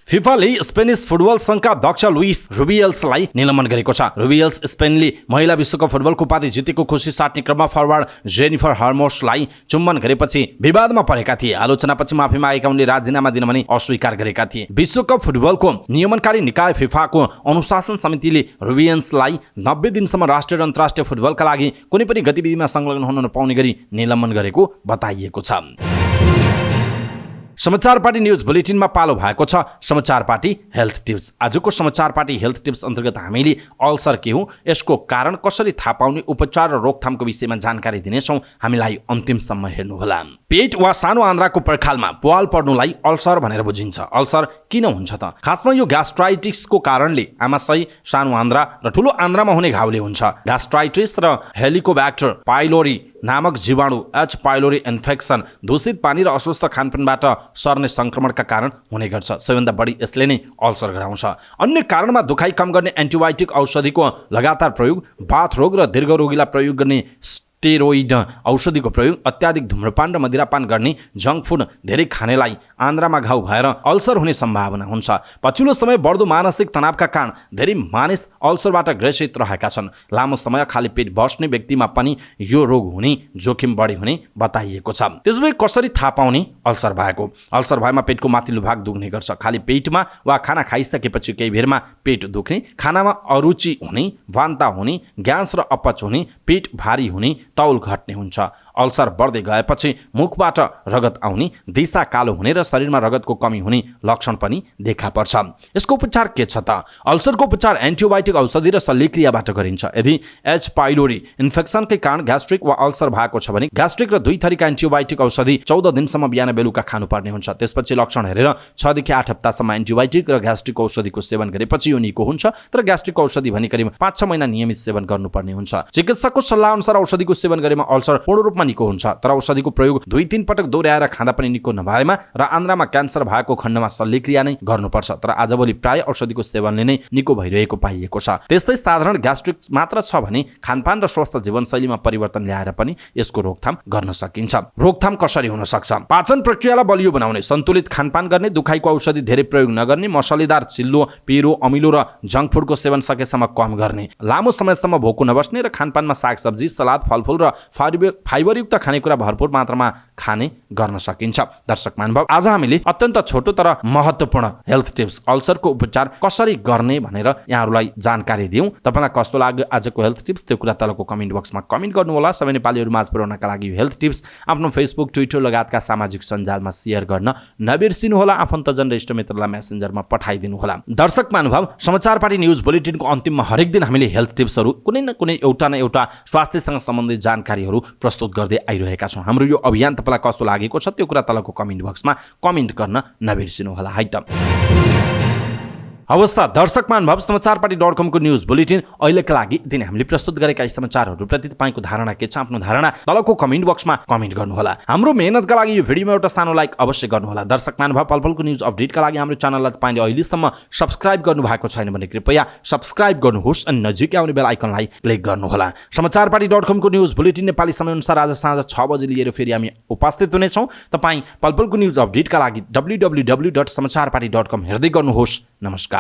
फिफाले स्पेनिस फुटबल संघका अध्यक्ष लुइस रुबियल्सलाई निलम्बन गरेको छ। रुबियल्स स्पेनले महिला विश्वकप फुटबलको उपाधि जितेको खुसी साट्ने क्रममा फरवार्ड जेनिफर हर्मोसलाई चुम्बन गरेपछि विवादमा परेका थिए। आलोचनापछि माफी मागेका उनले राजीनामा दिन भने अस्वीकार गरेका थिए। विश्वकप फुटबलको नियमनकारी निकाय फिफाको अनुशासन समितिले रुबियल्सलाई 90 दिनसम्म राष्ट्रिय र अन्तर्राष्ट्रिय फुटबलका लागि कुनै पनि गतिविधिमा संलग्न हुन नपाउने गरी निलम्बन गरेको बताइएको छ। समाचार पार्टी न्यूज बुलेटिनमा पालो भएको छ समाचार पार्टी हेल्थ टिप्स। आजको समाचार पार्टी हेल्थ टिप्स अन्तर्गत हामीले अल्सर के हो, यसको कारण कसरी थाहा पाउने, उपचार र रोकथामको विषयमा जानकारी दिनेछौँ। हामीलाई अन्तिमसम्म हेर्नुहोला। पेट वा सानो आन्द्राको पर्खालमा प्वाल पर्नुलाई अल्सर भनेर बुझिन्छ। अल्सर किन हुन्छ त? खासमा यो ग्यास्ट्राइटिसको कारणले आमाशय, सानो आन्द्रा र ठुलो आन्द्रामा हुने घाउले हुन्छ। ग्यास्ट्राइटिस र हेलिकोब्याक्टर पाइलोरी नामक जीवाणु एच पाइलोरी इन्फेक्सन दूषित पानी र अस्वस्थ खानपानबाट सर्ने संक्रमणका कारण हुने गर्छ। सबैभन्दा बढी यसले नै अल्सर गराउँछ। अन्य कारणमा दुखाइ कम गर्ने एन्टिबायोटिक औषधिको लगातार प्रयोग, बाथ रोग र दीर्घ रोगीलाई प्रयोग गर्ने स्टेरोइड औषधिको प्रयोग, अत्याधिक धुम्रपान र मदिरापान गर्ने, जङ्क फुड धेरै खानेलाई आन्द्रामा घाउ भएर अल्सर हुने सम्भावना हुन्छ। पछिल्लो समय बढ्दो मानसिक तनावका कारण धेरै मानिस अल्सरबाट ग्रसित रहेका छन्। लामो समय खाली पेट बस्ने व्यक्तिमा पनि यो रोग हुने जोखिम बढी हुने बताइएको छ। त्यसैले कसरी थाहा पाउने अल्सर भएको? अल्सर भएमा पेटको माथिल्लो भाग दुख्ने गर्छ। खाली पेटमा वा खाना खाइसकेपछि केही बेरमा पेट दुख्ने, खानामा अरुचि हुने, वान्ता हुने, ग्यास र अपच हुने, पेट भारी हुने, तौल घट्ने हुन्छ। अल्सर बढ्दै गएपछि मुखबाट रगत आउने, दिशा कालो हुने र शरीरमा रगतको कमी हुने लक्षण पनि देखा पर्छ। यसको उपचार के छ त? अल्सरको उपचार एन्टिबायोटिक औषधि र शल्यक्रियाबाट गरिन्छ। यदि एच पाइलोरी इन्फेक्सनकै कारण ग्यास्ट्रिक वा अल्सर भएको छ भने ग्यास्ट्रिक र 2 थरीका एन्टिबायोटिक औषधि 14 दिनसम्म बिहान बेलुका खानुपर्ने हुन्छ। त्यसपछि लक्षण हेरेर 6 देखि 8 हप्तासम्म एन्टिबायोटिक र ग्यास्ट्रिक औषधिको सेवन गरेपछि यो निको हुन्छ। तर ग्यास्ट्रिक औषधि भने करिब 5-6 महिना नियमित सेवन गर्नुपर्ने हुन्छ। चिकित्सकको सल्लाह अनुसार औषधिको सेवन गरेमा अल्सर पूर्ण रूपमा निको हुन्छ। तर औषधिको प्रयोग 2-3 पटक दोहोऱ्याएर खाँदा पनि निको नभएमा र आन्द्रामा क्यान्सर भएको खण्डमा शल्यक्रिया नै गर्नुपर्छ। तर आजभोलि प्राय औषधिको सेवनले नै निको भइरहेको पाइएको छ। त्यस्तै साधारण ग्यास्ट्रिक मात्र छ भने खानपान र स्वस्थ जीवनशैलीमा परिवर्तन ल्याएर पनि यसको रोकथाम गर्न सकिन्छ। रोकथाम कसरी हुन सक्छ? पाचन प्रक्रियालाई बलियो बनाउने, सन्तुलित खानपान गर्ने, दुखाइको औषधि धेरै प्रयोग नगर्ने, मसलेदार, चिल्लो, पिरो, अमिलो र जङ्क फुडको सेवन सकेसम्म कम गर्ने, लामो समयसम्म भोको नबस्ने र खानपानमा सागसब्जी, सलाद, फलफुल र फाइबरयुक्त खानेकुरा भरपूर मात्रामा खाने गर्न सकिन्छ। दर्शक महानुभाव, आज हामीले अत्यन्त छोटो तर महत्त्वपूर्ण हेल्थ टिप्स अल्सरको उपचार कसरी गर्ने भनेर यहाँहरूलाई जानकारी दियौँ। तपाईँलाई कस्तो लाग्यो आजको हेल्थ टिप्स? त्यो कुरा तलको कमेन्ट बक्समा कमेन्ट गर्नुहोला। सबै नेपालीहरू माझ पुर्याउनका लागि हेल्थ टिप्स आफ्नो फेसबुक, ट्विटर लगायतका सामाजिक सञ्जालमा सेयर गर्न नबिर्सिनुहोला। आफन्तजन र इष्टमित्रलाई मेसेन्जरमा पठाइदिनुहोला। दर्शक महानुभाव, समाचार पार्टी न्युज बुलेटिनको अन्तिममा हरेक दिन हामीले हेल्थ टिप्सहरू कुनै न कुनै एउटा न एउटा स्वास्थ्यसँग सम्बन्धित जानकारीहरू प्रस्तुत गर्दै आइरहेका छौँ। हाम्रो यो अभियान तपाईँलाई कस्तो लागेको छ त्यो कुरा तलको कमेन्ट बक्समा कमेन्ट गर्न नबिर्सिनुहोला है त। अवस्था दर्शक महानुभाव, समाचार पार्टी .com को न्युज बुलेटिन अहिलेका लागि यति नै। हामीले प्रस्तुत गरेका यी समाचारहरूप्रति तपाईँको धारणा के छ? आफ्नो धारणा तलको कमेन्ट बक्समा कमेन्ट गर्नुहोला। हाम्रो मेहनतका लागि यो भिडियोमा एउटा सानो लाइक अवश्य गर्नुहोला। दर्शक महानुभाव, पलपलको न्युज अपडेटका लागि हाम्रो च्यानललाई तपाईँले अहिलेसम्म सब्स्क्राइब गर्नुभएको छैन भने कृपया सब्स्क्राइब गर्नुहोस् अनि नजिकै आउने बेल आइकनलाई क्लिक गर्नुहोला। समाचार पार्टी .com को न्युज बुलेटिन नेपाली समयअनुसार आज साँझ 6 बजे लिएर फेरि हामी उपस्थित हुनेछौँ। तपाईँ पलपलको न्युज अपडेटका लागि www.समाचारपार्टी.com हेर्दै गर्नुहोस्। नमस्कार।